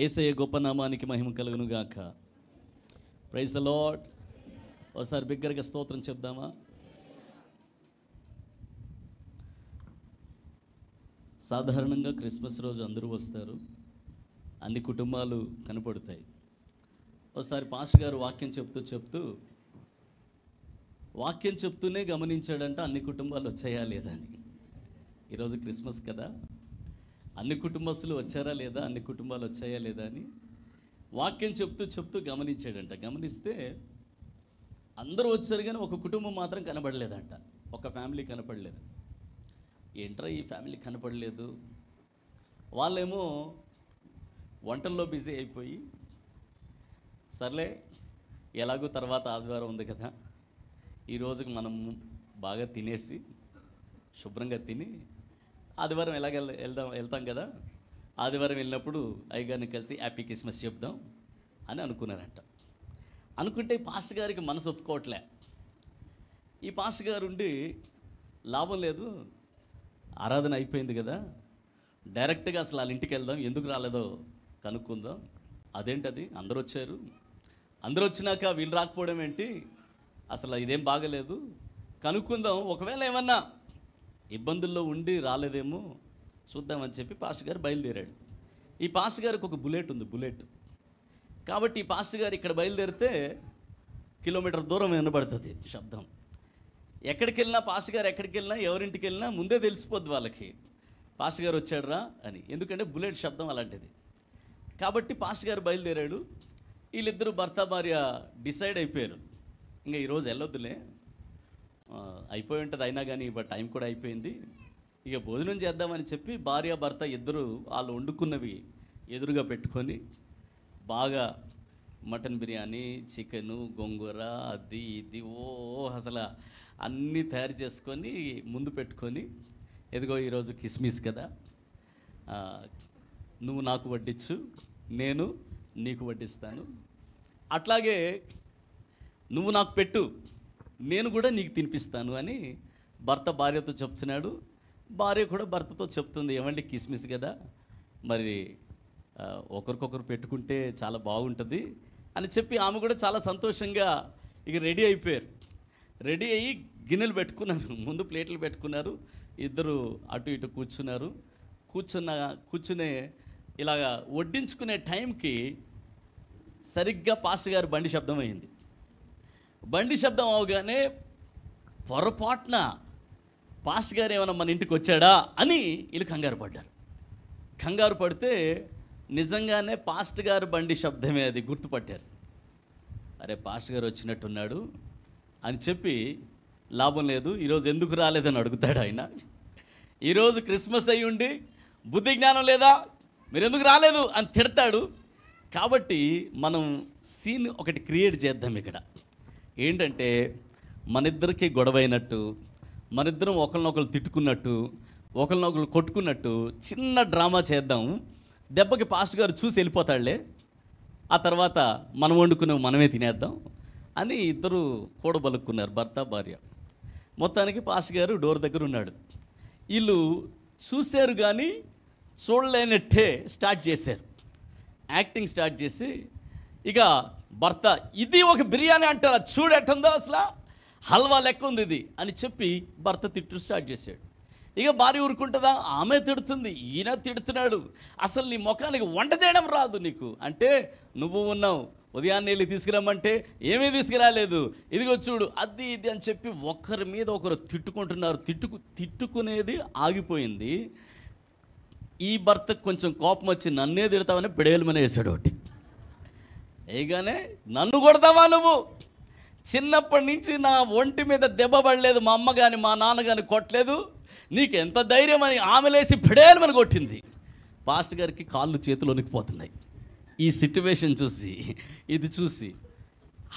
యేసయ్య గొప్ప నామానికి మహిమ కలుగును గాక. Praise the lord. ఒకసారి బిగ్గరగా స్తోత్రం చెప్దామా? సాధారణంగా క్రిస్మస్ రోజు అందరూ వస్తారు, అన్ని కుటుంబాలు కనపడతాయి. ఒకసారి పాస్టర్ గారు వాక్యం చెప్తూనే గమనించాడంట అన్ని కుటుంబాలు వచ్చాయా లేదా అని. ఈరోజు క్రిస్మస్ కదా, అన్ని కుటుంబస్తులు వచ్చారా లేదా, అన్ని కుటుంబాలు వచ్చాయా లేదా అని వాక్యం చెప్తూ గమనించాడంట. గమనిస్తే అందరూ వచ్చారు కానీ ఒక కుటుంబం మాత్రం కనపడలేదంట. ఒక ఫ్యామిలీ కనపడలేదు. ఏంట్రా ఈ ఫ్యామిలీ కనపడలేదు? వాళ్ళేమో వంటల్లో బిజీ అయిపోయి, సర్లే ఎలాగో తర్వాత ఆదివారం ఉంది కదా, ఈ రోజుకి మనం బాగా తినేసి శుభ్రంగా తిని ఆదివారం వెళ్తాం కదా, ఆదివారం వెళ్ళినప్పుడు అయ్యగారిని కలిసి హ్యాపీ క్రిస్మస్ చెప్దాం అని అనుకున్నారంట. అనుకుంటే ఈ పాస్టర్ గారికి మనసు ఒప్పుకోవట్లే. ఈ పాస్టర్ గారు ఉండి లాభం లేదు, ఆరాధన అయిపోయింది కదా, డైరెక్ట్గా అసలు వాళ్ళ ఇంటికి వెళ్దాం, ఎందుకు రాలేదో కనుక్కుందాం. అదేంటది, అందరూ వచ్చారు, అందరూ వచ్చినాక వీళ్ళు రాకపోవడం ఏంటి, అసలు ఇదేం బాగలేదు, కనుక్కుందాం, ఒకవేళ ఏమన్నా ఇబ్బందుల్లో ఉండి రాలేదేమో చూద్దామని చెప్పి పాస్టర్ గారు బయలుదేరాడు. ఈ పాస్టర్ గారికి ఒక బుల్లెట్ ఉంది, బుల్లెట్. కాబట్టి ఈ పాస్టర్ గారు ఇక్కడ బయలుదేరితే కిలోమీటర్ దూరం వినబడుతుంది శబ్దం. ఎక్కడికి వెళ్ళినా పాస్టర్ గారు ఎక్కడికి వెళ్ళినా ఎవరింటికి వెళ్ళినా ముందే తెలిసిపోద్ది వాళ్ళకి పాస్టర్ గారు వచ్చాడురా అని, ఎందుకంటే బుల్లెట్ శబ్దం అలాంటిది. కాబట్టి పాస్టర్ గారు బయలుదేరాడు. వీళ్ళిద్దరూ భర్త భార్య డిసైడ్ అయిపోయారు, ఇంకా ఈరోజు వెళ్ళొద్దులే, అయిపోయి ఉంటుంది, అయినా కానీ ఇప్పుడు టైం కూడా అయిపోయింది, ఇక భోజనం చేద్దామని చెప్పి భార్య భర్త ఇద్దరు వాళ్ళు వండుకున్నవి ఎదురుగా పెట్టుకొని బాగా మటన్ బిర్యానీ, చికెను, గోంగూర, అది ఇది అసలు అన్నీ తయారు చేసుకొని ముందు పెట్టుకొని, ఎదిగో ఈరోజు కిస్మిస్ కదా, నువ్వు నాకు వడ్డించు, నేను నీకు వడ్డిస్తాను, అట్లాగే నువ్వు నాకు పెట్టు, నేను కూడా నీకు తినిపిస్తాను అని భర్త భార్యతో చెప్తున్నాడు. భార్య కూడా భర్తతో చెప్తుంది, ఏమండి కిస్మిస్ కదా, మరి ఒకరికొకరు పెట్టుకుంటే చాలా బాగుంటుంది అని చెప్పి ఆమె కూడా చాలా సంతోషంగా ఇక రెడీ అయిపోయారు. రెడీ అయ్యి గిన్నెలు పెట్టుకున్నారు, ముందు ప్లేట్లు పెట్టుకున్నారు, ఇద్దరు అటు ఇటు కూర్చునే ఇలాగా వడ్డించుకునే టైంకి సరిగ్గా పాస్టర్ గారు బండి శబ్దం అయింది. బండి శబ్దం అవగానే పొరపాటున పాస్టర్ గారు ఏమైనా మన ఇంటికి వచ్చాడా అని వీళ్ళు కంగారు పడ్డారు. కంగారు పడితే నిజంగానే పాస్టర్ గారు బండి శబ్దమే అది గుర్తుపట్టారు. అరే పాస్టర్ గారు వచ్చినట్టున్నాడు అని చెప్పి లాభం లేదు, ఈరోజు ఎందుకు రాలేదని అడుగుతాడు ఆయన. ఈరోజు క్రిస్మస్ అయ్యి ఉండి బుద్ధి జ్ఞానం లేదా, మీరు ఎందుకు రాలేదు అని తిడతాడు. కాబట్టి మనం సీన్ ఒకటి క్రియేట్ చేద్దాం ఇక్కడ. ఏంటంటే మనిద్దరికి గొడవైనట్టు, మనిద్దరం ఒకరినొకరు తిట్టుకున్నట్టు, ఒకరినొకరు కొట్టుకున్నట్టు చిన్న డ్రామా చేద్దాం. దెబ్బకి పాస్టర్ గారు చూసి వెళ్ళిపోతాడులే, ఆ తర్వాత మనం వండుకునేవి మనమే తినేద్దాం అని ఇద్దరు కూడబలుక్కున్నారు, భర్త భార్య. మొత్తానికి పాస్టర్ గారు డోర్ దగ్గర ఉన్నాడు. వీళ్ళు చూశారు కానీ చూడలేనట్టే స్టార్ట్ చేశారు, యాక్టింగ్ స్టార్ట్ చేసి, ఇక భర్త ఇది ఒక బిర్యానీ అంటారా, చూడెట్టుందో అసలు హల్వా లెక్క ఉంది ఇది అని చెప్పి భర్త తిట్టు స్టార్ట్ చేశాడు. ఇక భార్య ఊరుకుంటుందా, ఆమె తిడుతుంది, ఈయన తిడుతున్నాడు, అసలు నీ ముఖానికి వంట చేయడం రాదు నీకు అంటే, నువ్వు ఉన్నావు ఉదయాన్నే వెళ్ళి తీసుకురమ్మంటే ఏమీ తీసుకురాలేదు, ఇదిగో చూడు అది ఇది అని చెప్పి ఒకరి మీద ఒకరు తిట్టుకుంటున్నారు. తిట్టుకునేది ఆగిపోయింది. ఈ భర్తకు కొంచెం కోపం వచ్చి నన్నే తిడతావని పిడేలమని వేసాడు ఒకటి. వేయగానే నన్ను కొడతావా నువ్వు, చిన్నప్పటి నుంచి నా ఒంటి మీద దెబ్బ పడలేదు, మా అమ్మ కానీ మా నాన్న కానీ కొట్టలేదు, నీకు ఎంత ధైర్యం అని ఆమె లేసి పిడేలమని కొట్టింది. పాస్టర్ గారికి కాళ్ళు చేతులు వణికిపోతున్నాయి ఈ సిట్యువేషన్ చూసి. ఇది చూసి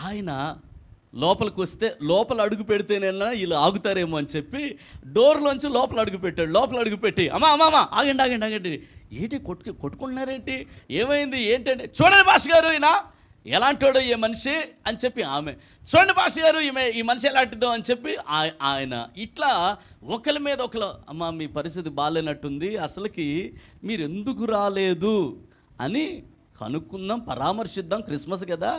ఆయన లోపలికి వస్తే, లోపల అడుగు పెడితేనైనా వీళ్ళు ఆగుతారేమో అని చెప్పి డోర్లోంచి లోపల అడుగు పెట్టాడు. లోపల అడుగు పెట్టి అమ్మా ఆగండి ఏంటి కొట్టుకుంటున్నారేంటి, ఏమైంది ఏంటంటే, చూడండి పాస్టర్ గారు ఈయన ఎలాంటోడో ఈ మనిషి అని చెప్పి ఆమె, చూడండి పాస్టర్ గారు ఈ మనిషి ఎలాంటిదో అని చెప్పి ఆయన, ఇట్లా ఒకరి మీద ఒకరు, అమ్మ మీ పరిస్థితి బాగాలేనట్టుంది, అసలుకి మీరు ఎందుకు రాలేదు అని కనుక్కుందాం, పరామర్శిద్దాం, క్రిస్మస్ కదా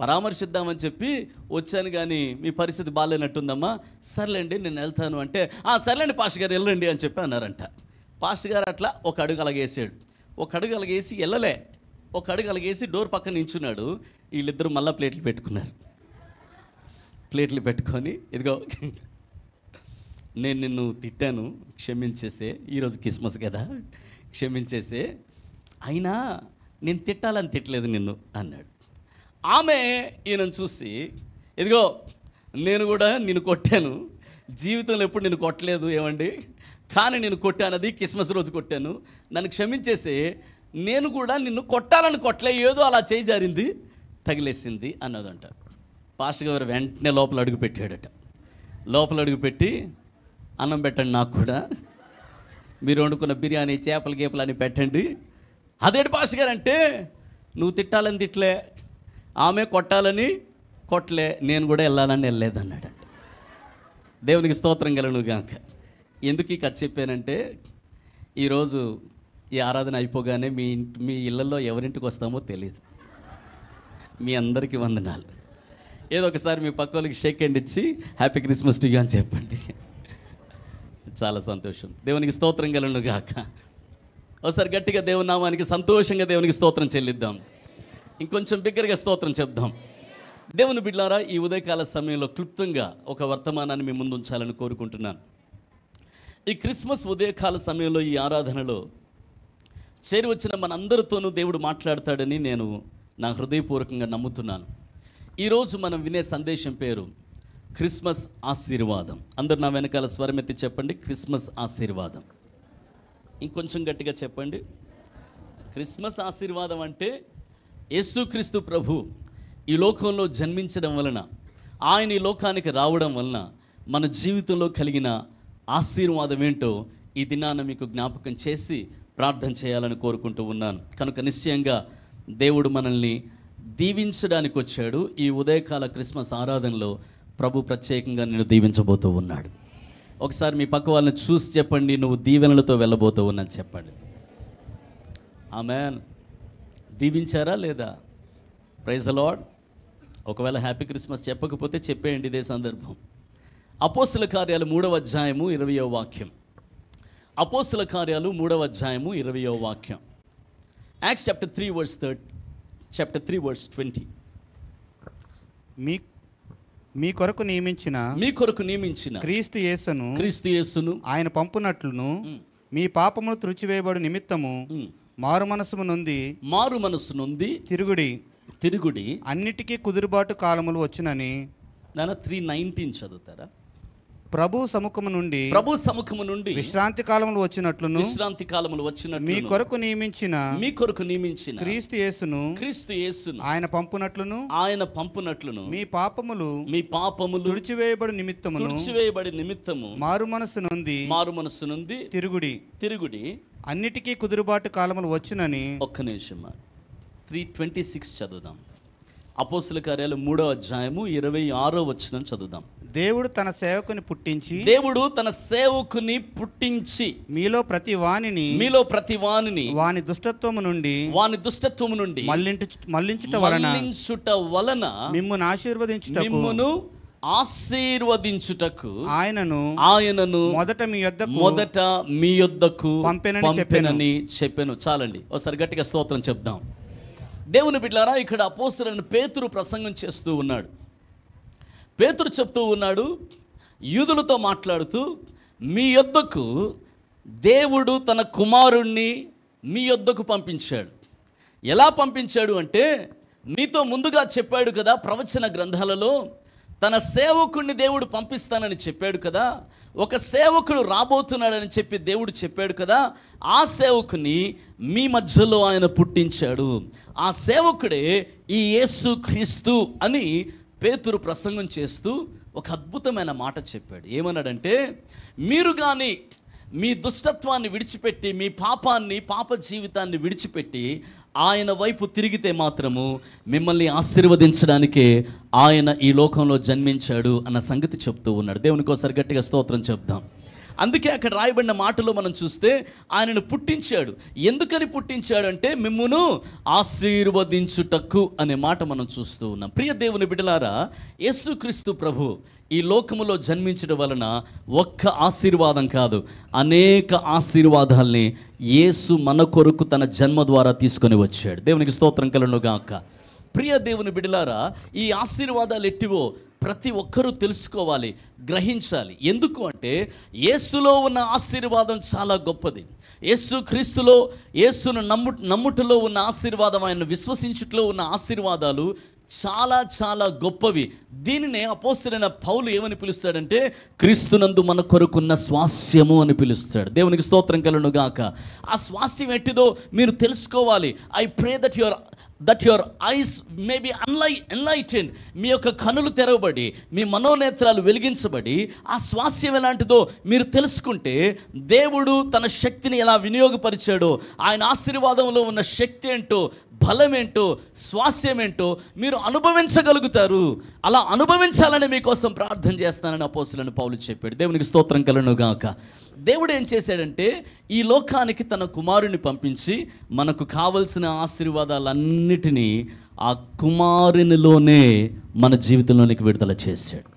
పరామర్శిద్దామని చెప్పి వచ్చాను. కానీ మీ పరిస్థితి బాగాలేనట్టుందమ్మా, సర్లేండి నేను వెళ్తాను అంటే, సర్లేండి పాస్టర్ గారు వెళ్ళండి అని చెప్పి అన్నారంట. పాస్టర్ గారు అట్లా ఒక అడుగు అలాగేసాడు. ఒక అడుగు అలాగేసి వెళ్ళలే, ఒక అడుగు అలాగేసి డోర్ పక్కన నించున్నాడు. వీళ్ళిద్దరూ మళ్ళీ ప్లేట్లు పెట్టుకున్నారు. ప్లేట్లు పెట్టుకొని, ఇదిగో నేను నిన్ను తిట్టాను, క్షమించేసే, ఈరోజు క్రిస్మస్ కదా క్షమించేసే, అయినా నేను తిట్టాలని తిట్టలేదు నిన్ను అన్నాడు. ఆమె ఈయనను చూసి, ఇదిగో నేను కూడా నిన్ను కొట్టాను, జీవితంలో ఎప్పుడు నిన్ను కొట్టలేదు ఏమండి, కానీ నేను కొట్టాను, అది క్రిస్మస్ రోజు కొట్టాను, నన్ను క్షమించేసే, నేను కూడా నిన్ను కొట్టాలని కొట్టలే, ఏదో అలా చేయి జారింది, తగిలేసింది అన్నదంట. పాస్టర్ గారు వెంటనే లోపల అడుగు పెట్టాడట. లోపల అడుగు పెట్టి, అన్నం పెట్టండి, నాకు కూడా మీరు వండుకున్న బిర్యానీ, చేపల గీపలు అని పెట్టండి. అదేంటి పాస్టర్ గారు అంటే, నువ్వు తిట్టాలని తిట్టలే, ఆమె కొట్టాలని కొట్టలే, నేను కూడా వెళ్ళాలని వెళ్ళలేదన్నాడు. దేవునికి స్తోత్రం కలుగును గాక. ఎందుకు ఈ కథ చెప్పానంటే, ఈరోజు ఈ ఆరాధన అయిపోగానే మీ ఇళ్ళల్లో ఎవరింటికి వస్తామో తెలియదు. మీ అందరికీ వందనాలు. ఏదో ఒకసారి మీ పక్క వాళ్ళకి షేక్ హ్యాండ్ ఇచ్చి హ్యాపీ క్రిస్మస్ టు యూ అని చెప్పండి. చాలా సంతోషం. దేవునికి స్తోత్రం కలుగును గాక. ఒకసారి గట్టిగా దేవుని నామానికి సంతోషంగా దేవునికి స్తోత్రం చెల్లిద్దాం. ఇంకొంచెం బిగ్గరగా స్తోత్రం చెప్దాం. దేవుని బిడ్డలారా, ఈ ఉదయకాల సమయంలో క్లుప్తంగా ఒక వర్తమానాన్ని మీ ముందు ఉంచాలని కోరుకుంటున్నాను. ఈ క్రిస్మస్ ఉదయకాల సమయంలో ఈ ఆరాధనలో చేరి వచ్చిన మనందరితోనూ దేవుడు మాట్లాడతాడని నేను నా హృదయపూర్వకంగా నమ్ముతున్నాను. ఈరోజు మనం వినే సందేశం పేరు క్రిస్మస్ ఆశీర్వాదం. అందరు నా వెనకాల స్వరమెత్తి చెప్పండి, క్రిస్మస్ ఆశీర్వాదం. ఇంకొంచెం గట్టిగా చెప్పండి. క్రిస్మస్ ఆశీర్వాదం అంటే యేసుక్రీస్తు ప్రభు ఈ లోకంలో జన్మించడం వలన, ఆయన ఈ లోకానికి రావడం వలన మన జీవితంలో కలిగిన ఆశీర్వాదం ఏంటో ఈ దినాన మీకు జ్ఞాపకం చేసి ప్రార్థన చేయాలని కోరుకుంటూ ఉన్నాను. కనుక నిశ్చయంగా దేవుడు మనల్ని దీవించడానికి వచ్చాడు. ఈ ఉదయకాల క్రిస్మస్ ఆరాధనలో ప్రభు ప్రత్యేకంగా నిన్ను దీవించబోతూ ఉన్నాడు. ఒకసారి మీ పక్క వాళ్ళని చూసి చెప్పండి, నువ్వు దీవెనలతో వెళ్ళబోతూ ఉన్నాను చెప్పండి. ఆమేన్. దీవించారా లేదా? Praise the lord. ఒకవేళ హ్యాపీ క్రిస్మస్ చెప్పకపోతే చెప్పేయండి ఇదే సందర్భం. అపోస్తుల కార్యాలు 3వ అధ్యాయము 20వ వాక్యం. అపోస్తుల కార్యాలు 3వ అధ్యాయము 20వ వాక్యం. Acts chapter 3 verse 20. మీ కొరకు నియమించిన క్రీస్తు యేసును ఆయన పంపునట్లును మీ పాపములు తుడిచివేయబడు నిమిత్తము మారు మనసు నొంది తిరుగుడి అన్నిటికీ కుదురుబాటు కాలములు వచ్చునని. 3:19 చదువుతారా? ప్రభు సముఖము నుండి విశ్రాంతి కాలములు వచ్చినట్లును మీ కొరకు నియమించిన క్రీస్తు యేసును ఆయన పంపునట్లును మీ పాపములు తుడిచివేయబడి నిమిత్తము మారు మనసు నొంది తిరుగుడి అన్నిటికీ కుదురుబాటు కాలములు వచ్చునని. ఒక్క నిమిషం 3:26 చదువుదాం. అపోస్తుల కార్యాలు 3వ అధ్యాయము 26వ వచనం చదువుదాం. దేవుడు తన సేవకుని పుట్టించి మీలో ప్రతి వానిని వాని దుష్టత్వము నుండి మళ్ళించుట వలన మిమ్మును ఆశీర్వదించుటకు ఆయనను మొదట మీ యొద్దకు పంపెనని చెప్పెను. చాలండి, ఒకసారి గట్టిగా స్తోత్రం చెప్దాం. దేవుని బిడ్డలారా, ఇక్కడ అపోస్తలుడైన పేతురు ప్రసంగం చేస్తూ ఉన్నాడు. పేతురు చెప్తూ ఉన్నాడు, యూదులతో మాట్లాడుతూ, మీ యొద్దకు దేవుడు తన కుమారుణ్ణి మీ యొద్దకు పంపించాడు. ఎలా పంపించాడు అంటే, మీతో ముందుగా చెప్పాడు కదా ప్రవచన గ్రంథాలలో, తన సేవకుడిని దేవుడు పంపిస్తానని చెప్పాడు కదా, ఒక సేవకుడు రాబోతున్నాడని చెప్పి దేవుడు చెప్పాడు కదా, ఆ సేవకుని మీ మధ్యలో ఆయన పుట్టించాడు. ఆ సేవకుడే ఈ యేసుక్రీస్తు అని పేతురు ప్రసంగం చేస్తూ ఒక అద్భుతమైన మాట చెప్పాడు. ఏమన్నాడంటే, మీరు కానీ మీ దుష్టత్వాన్ని విడిచిపెట్టి, మీ పాప జీవితాన్ని విడిచిపెట్టి ఆయన వైపు తిరిగితే మాత్రము మిమ్మల్ని ఆశీర్వదించడానికే ఆయన ఈ లోకంలో జన్మించాడు అన్న సంగతి చెప్తూ ఉన్నాడు. దేవునికి ఒకసారి గట్టిగా స్తోత్రం చెప్దాం. అందుకే అక్కడ రాయబడిన మాటలో మనం చూస్తే ఆయనను పుట్టించాడు. ఎందుకని పుట్టించాడు అంటే మిమ్మును ఆశీర్వదించుటకు అనే మాట మనం చూస్తూ ఉన్నాం. ప్రియ దేవుని బిడ్డలారా, యేసుక్రీస్తు ప్రభు ఈ లోకములో జన్మించడం వలన ఒక్క ఆశీర్వాదం కాదు, అనేక ఆశీర్వాదాల్ని యేసు మన కొరకు తన జన్మ ద్వారా తీసుకొని వచ్చాడు. దేవునికి స్తోత్రం కలుగును గాక. ప్రియ దేవుని బిడ్డలారా, ఈ ఆశీర్వాదాలు ఎట్టివో ప్రతి ఒక్కరూ తెలుసుకోవాలి, గ్రహించాలి. ఎందుకు అంటే యేసులో ఉన్న ఆశీర్వాదం చాలా గొప్పది. యేసు క్రీస్తులో, యేసును నమ్ముటలో ఉన్న ఆశీర్వాదం, ఆయన విశ్వసించుటలో ఉన్న ఆశీర్వాదాలు చాలా చాలా గొప్పవి. దీనినే అపోస్తలుడైన పౌలు ఏమని పిలుస్తాడంటే క్రీస్తునందు మన కొరకున్న స్వాస్యము అని పిలుస్తాడు. దేవునికి స్తోత్రం కలుగును గాక. ఆ స్వాస్యం ఎట్టిదో మీరు తెలుసుకోవాలి. I pray that your eyes may be enlightened. మీ యొక్క కనులు తెరవబడి, మీ మనోనేత్రాలు వెలిగించబడి, ఆ స్వాస్యం ఎలాంటిదో మీరు తెలుసుకుంటే, దేవుడు తన శక్తిని ఎలా వినియోగపరిచాడో, ఆయన ఆశీర్వాదంలో ఉన్న శక్తి ఏంటో, బలం ఏంటో, స్వాస్యం ఏంటో మీరు అనుభవించగలుగుతారు. అలా అనుభవించాలని మీకోసం ప్రార్థన చేస్తానని అపోస్తలుడైన పౌలు చెప్పాడు. దేవునికి స్తోత్రం కలుగును గాక. దేవుడు ఏం చేశాడంటే ఈ లోకానికి తన కుమారుని పంపించి మనకు కావలసిన ఆశీర్వాదాలన్నిటినీ ఆ కుమారునిలోనే మన జీవితంలోనికి విడుదల చేశాడు.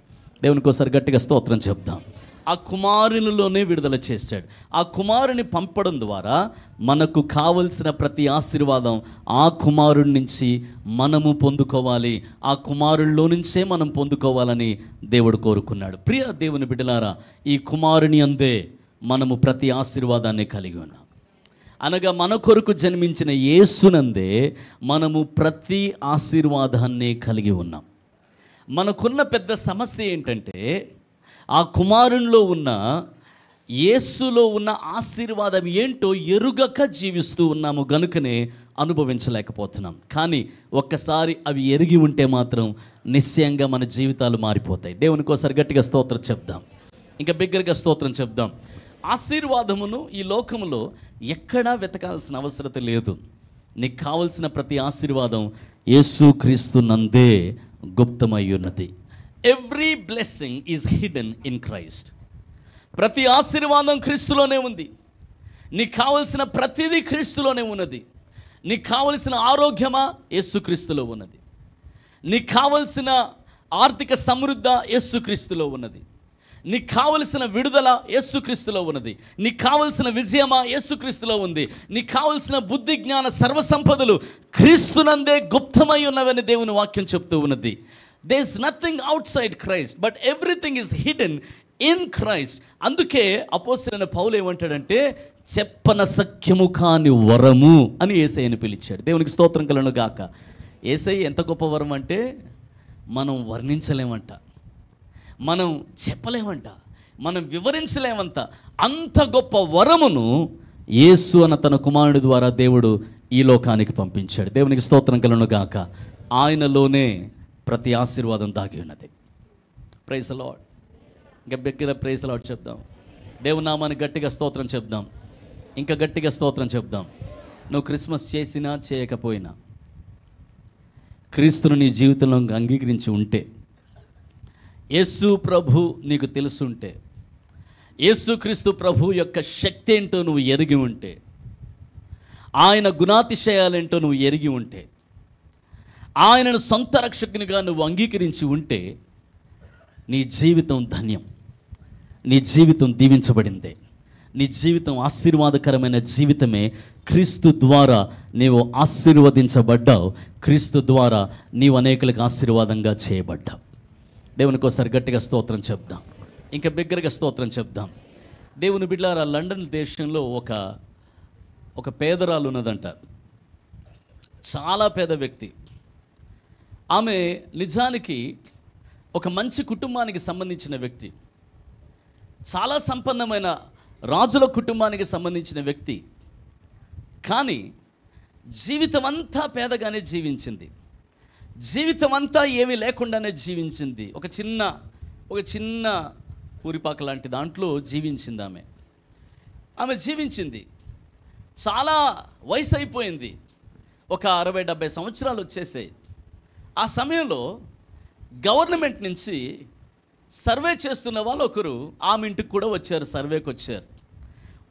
దేవునికి ఒకసారి గట్టిగా స్తోత్రం చెప్దాం. ఆ కుమారునిలోనే విడుదల చేశాడు. ఆ కుమారుని పంపడం ద్వారా మనకు కావలసిన ప్రతి ఆశీర్వాదం ఆ కుమారుడి నుంచి మనము పొందుకోవాలి, ఆ కుమారుల్లో నుంచే మనం పొందుకోవాలని దేవుడు కోరుకున్నాడు. ప్రియ దేవుని బిడ్డలారా, ఈ కుమారుని అందే మనము ప్రతి ఆశీర్వాదాన్ని కలిగి ఉన్నాం. అనగా మన కొరకు జన్మించిన యేసునందే మనము ప్రతి ఆశీర్వాదాన్ని కలిగి ఉన్నాం. మనకున్న పెద్ద సమస్య ఏంటంటే ఆ కుమారునిలో ఉన్న, యేసులో ఉన్న ఆశీర్వాదం ఏంటో ఎరుగక జీవిస్తూ ఉన్నాము, గనుకనే అనుభవించలేకపోతున్నాం. కానీ ఒక్కసారి అవి ఎరిగి ఉంటే మాత్రం నిశ్చయంగా మన జీవితాలు మారిపోతాయి. దేవునికి ఒకసారి గట్టిగా స్తోత్రం చెప్దాం, ఇంకా బిగ్గరగా స్తోత్రం చెప్దాం. ఆశీర్వాదమును ఈ లోకములో ఎక్కడా వెతకాల్సిన అవసరం లేదు. నీకు కావలసిన ప్రతి ఆశీర్వాదం యేసుక్రీస్తు నందే గుప్తమై ఉన్నది. Every blessing is hidden in Christ. ప్రతి ఆశీర్వాదం క్రీస్తులోనే ఉంది. నీకు కావలసిన ప్రతిదీ క్రీస్తులోనే ఉన్నది. నీకు కావలసిన ఆరోగ్యమా యేసుక్రీస్తులో ఉన్నది. నీకు కావలసిన ఆర్థిక సమృద్ధి యేసుక్రీస్తులో ఉన్నది. నీకు కావలసిన విడుదల యేసుక్రీస్తులో ఉన్నది. నీకు కావలసిన విజయమా యేసుక్రీస్తులో ఉంది. నీకు కావలసిన బుద్ధి జ్ఞాన సర్వసంపదలు క్రీస్తునందే గుప్తమై ఉన్నవని దేవుని వాక్యం చెప్తూ ఉన్నది. There is nothing outside Christ, but everything is hidden in Christ. అందుకే అపోస్తలుడైన పౌలు ఏమంటాడంటే చెప్పన సఖ్యము కాని వరము అని యేసయ్యను పిలిచాడు. దేవునికి స్తోత్రం కలుగును గాక. యేసయ్య ఎంత గొప్ప వరం అంటే మనం వర్ణించలేమంట, మనం చెప్పలేమంట, మనం వివరించలేమంట. అంత గొప్ప వరమును యేసు అన్న తన కుమారుడి ద్వారా దేవుడు ఈ లోకానికి పంపించాడు. దేవునికి స్తోత్రం కలుగును గాక. ఆయనలోనే ప్రతి ఆశీర్వాదం దాగి ఉన్నది. Praise the lord. ఇంకా బిగ్గరగా ప్రైజ్ ది లార్డ్ చెప్దాం. దేవుని నామానికి గట్టిగా స్తోత్రం చెప్దాం, ఇంకా గట్టిగా స్తోత్రం చెప్దాం. నువ్వు క్రిస్మస్ చేసినా చేయకపోయినా క్రీస్తును నీ జీవితంలో అంగీకరించి ఉంటే, యేసు ప్రభు నీకు తెలుసుంటే, యేసుక్రీస్తు ప్రభు యొక్క శక్తి ఏంటో నువ్వు ఎరిగి ఉంటే, ఆయన గుణాతిశయాలేంటో నువ్వు ఎరిగి ఉంటే, ఆయనను సొంత రక్షకునిగా నువ్వు అంగీకరించి ఉంటే నీ జీవితం ధన్యం, నీ జీవితం దీవించబడిందే, నీ జీవితం ఆశీర్వాదకరమైన జీవితమే. క్రీస్తు ద్వారా నీవు ఆశీర్వదించబడ్డావు, క్రీస్తు ద్వారా నీవు అనేకులకు ఆశీర్వాదంగా చేయబడ్డావు. దేవునికి ఒకసారి గట్టిగా స్తోత్రం చెప్దాం, ఇంకా బిగ్గరగా స్తోత్రం చెప్దాం. దేవుని బిడ్డలారా, లండన్ దేశంలో ఒక పేదరాలు ఉన్నదంట, చాలా పేద వ్యక్తి. ఆమె నిజానికి ఒక మంచి కుటుంబానికి సంబంధించిన వ్యక్తి, చాలా సంపన్నమైన రాజుల కుటుంబానికి సంబంధించిన వ్యక్తి. కానీ జీవితం అంతా పేదగానే జీవించింది, జీవితం అంతా ఏమీ లేకుండానే జీవించింది. ఒక చిన్న పూరిపాక లాంటి దాంట్లో జీవించింది ఆమె జీవించింది. చాలా వయసు అయిపోయింది, ఒక 60-70 సంవత్సరాలు వచ్చేసాయి. ఆ సమయంలో గవర్నమెంట్ నుంచి సర్వే చేస్తున్న వాళ్ళు ఒకరు ఆమె ఇంటికి కూడా వచ్చారు, సర్వేకి వచ్చారు.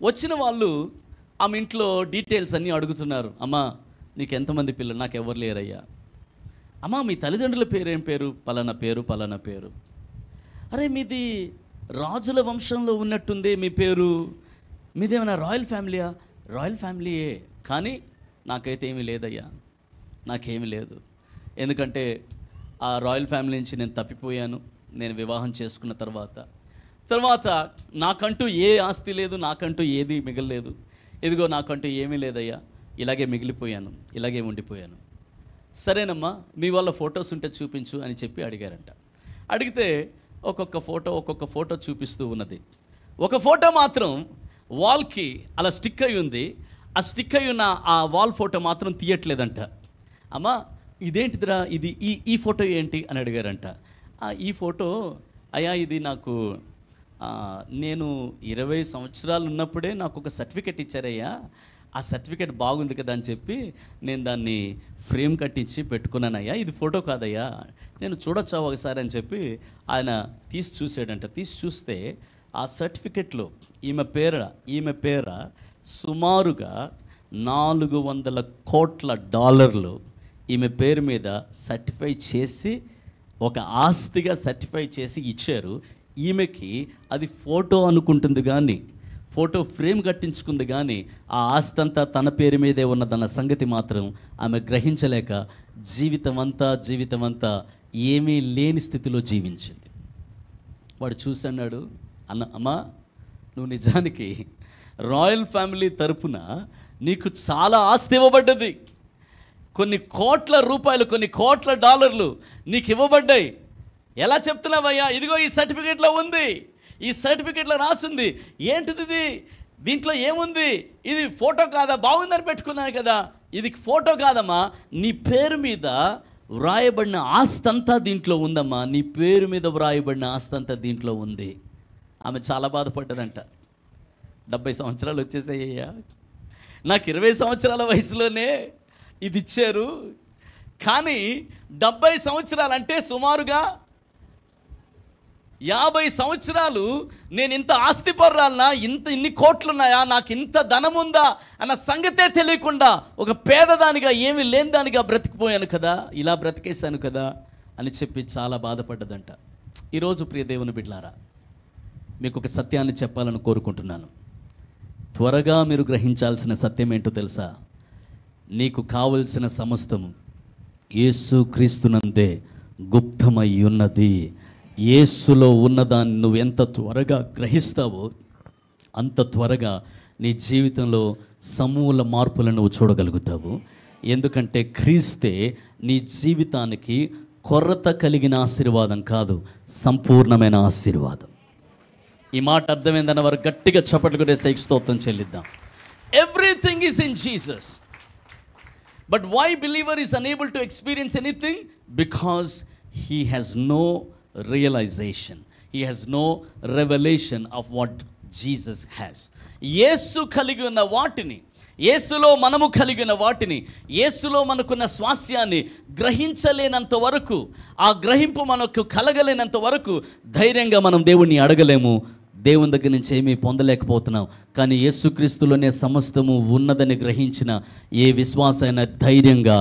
వచ్చిన వాళ్ళు ఆమె ఇంట్లో డీటెయిల్స్ అన్నీ అడుగుతున్నారు. అమ్మా నీకు ఎంతమంది పిల్లలు? నాకు ఎవరు లేరయ్యా. అమ్మా మీ తల్లిదండ్రుల పేరు ఏం పేరు? పలానా పేరు పలానా పేరు. అరే మీది రాజుల వంశంలో ఉన్నట్టుంది మీ పేరు, మీదేమైనా రాయల్ ఫ్యామిలీయా? రాయల్ ఫ్యామిలీయే, కానీ నాకైతే ఏమీ లేదయ్యా, నాకేమీ లేదు. ఎందుకంటే ఆ రాయల్ ఫ్యామిలీ నుంచి నేను తప్పిపోయాను. నేను వివాహం చేసుకున్న తర్వాత నాకంటూ ఏ ఆస్తి లేదు, నాకంటూ ఏది మిగలలేదు. ఇదిగో నాకంటూ ఏమీ లేదయ్యా, ఇలాగే మిగిలిపోయాను, ఇలాగే ఉండిపోయాను. సరేనమ్మా మీ వాళ్ళ ఫొటోస్ ఉంటే చూపించు అని చెప్పి అడిగారంట. అడిగితే ఒక్కొక్క ఫోటో చూపిస్తూ ఉన్నది. ఒక ఫోటో మాత్రం వాల్కి అలా స్టిక్ అయి ఉంది. ఆ స్టిక్ అయి ఉన్న ఆ వాల్ ఫోటో మాత్రం తీయట్లేదంట. అమ్మా ఇదేంటిదిరా, ఇది ఈ ఫోటో ఏంటి అని అడిగారంట. ఈ ఫోటో అయ్యా ఇది నాకు నేను 20 సంవత్సరాలు ఉన్నప్పుడే నాకు ఒక సర్టిఫికెట్ ఇచ్చారయ్యా, ఆ సర్టిఫికెట్ బాగుంది కదా అని చెప్పి నేను దాన్ని ఫ్రేమ్ కట్టించి పెట్టుకున్నానయ్యా, ఇది ఫోటో కాదయ్యా, నేను చూడొచ్చా ఒకసారి అని చెప్పి ఆయన తీసి చూసాడంట. తీసి చూస్తే ఆ సర్టిఫికెట్లో ఈమె పేర సుమారుగా $400 కోట్ల ఈమె పేరు మీద సర్టిఫై చేసి ఒక ఆస్తిగా సర్టిఫై చేసి ఇచ్చారు. ఈమెకి అది ఫోటో అనుకుంటుంది కానీ, ఫోటో ఫ్రేమ్ కట్టించుకుంది కానీ ఆ ఆస్తి అంతా తన పేరు మీదే ఉన్నదన్న సంగతి మాత్రం ఆమె గ్రహించలేక జీవితం అంతా ఏమీ లేని స్థితిలో జీవించింది. వాడు చూసన్నాడు, అమ్మా నువ్వు నిజానికి రాయల్ ఫ్యామిలీ తరపున నీకు చాలా ఆస్తి ఇవ్వబడ్డది, కొన్ని కోట్ల రూపాయలు, కొన్ని కోట్ల డాలర్లు నీకు ఇవ్వబడ్డాయి. ఎలా చెప్తున్నావయ్యా? ఇదిగో ఈ సర్టిఫికేట్లో ఉంది, ఈ సర్టిఫికేట్లో రాసింది. ఏంటిది ఇది? దీంట్లో ఏముంది? ఇది ఫోటో కాదా? బాగుందని పెట్టుకున్నాను కదా, ఇది ఫోటో కాదమ్మా, నీ పేరు మీద వ్రాయబడిన ఆస్తి అంతా దీంట్లో ఉందమ్మా, నీ పేరు మీద వ్రాయబడిన ఆస్తి అంతా దీంట్లో ఉంది. ఆమె చాలా బాధపడ్డదంట. 70 సంవత్సరాలు వచ్చేసాయ్యా, నాకు 20 సంవత్సరాల వయసులోనే ఇది ఇచ్చారు, కానీ 70 సంవత్సరాలు అంటే సుమారుగా 50 సంవత్సరాలు నేను ఇంత ఆస్తిపరురాలనా, ఇన్ని కోట్లున్నాయా, నాకు ఇంత ధనం ఉందా అన్న సంగతే తెలియకుండా ఒక పేదదానిగా, ఏమీ లేని దానిగా బ్రతికిపోయాను కదా, ఇలా బ్రతికేశాను కదా అని చెప్పి చాలా బాధపడ్డదంట. ఈరోజు ప్రియ దేవుని బిడ్డలారా, మీకు ఒక సత్యాన్ని చెప్పాలని కోరుకుంటున్నాను. త్వరగా మీరు గ్రహించాల్సిన సత్యం ఏంటో తెలుసా? నీకు కావలసిన సమస్తము యేసు క్రీస్తునందే గుప్తమై ఉన్నది. యేసులో ఉన్నదాన్ని నువ్వు ఎంత త్వరగా గ్రహిస్తావో అంత త్వరగా నీ జీవితంలో సమూల మార్పులను నువ్వు చూడగలుగుతావు. ఎందుకంటే క్రీస్తే నీ జీవితానికి కొరత కలిగిన ఆశీర్వాదం కాదు, సంపూర్ణమైన ఆశీర్వాదం. ఈ మాట అర్థమైందన్న వారు గట్టిగా చప్పట్లు కొట్టేసి స్తోత్రం చెల్లిద్దాం. Everything is in Jesus. But why believer is unable to experience anything? Because he has no realization. He has no revelation of what Jesus has. యేసు కలిగి ఉన్న వాటిని, యేసులో మనము కలిగిన వాటిని, యేసులో మనకున్న స్వాస్యాన్ని గ్రహించలేనంత వరకు, ఆ గ్రహింపు మనకు కలగలేనంత వరకు ధైర్యంగా మనం దేవుణ్ణి అడగలేము, దేవుని దగ్గర నుంచి ఏమీ పొందలేకపోతున్నాం. కానీ యేసుక్రీస్తులోనే సమస్తము ఉన్నదని గ్రహించిన ఏ విశ్వాస అయినా ధైర్యంగా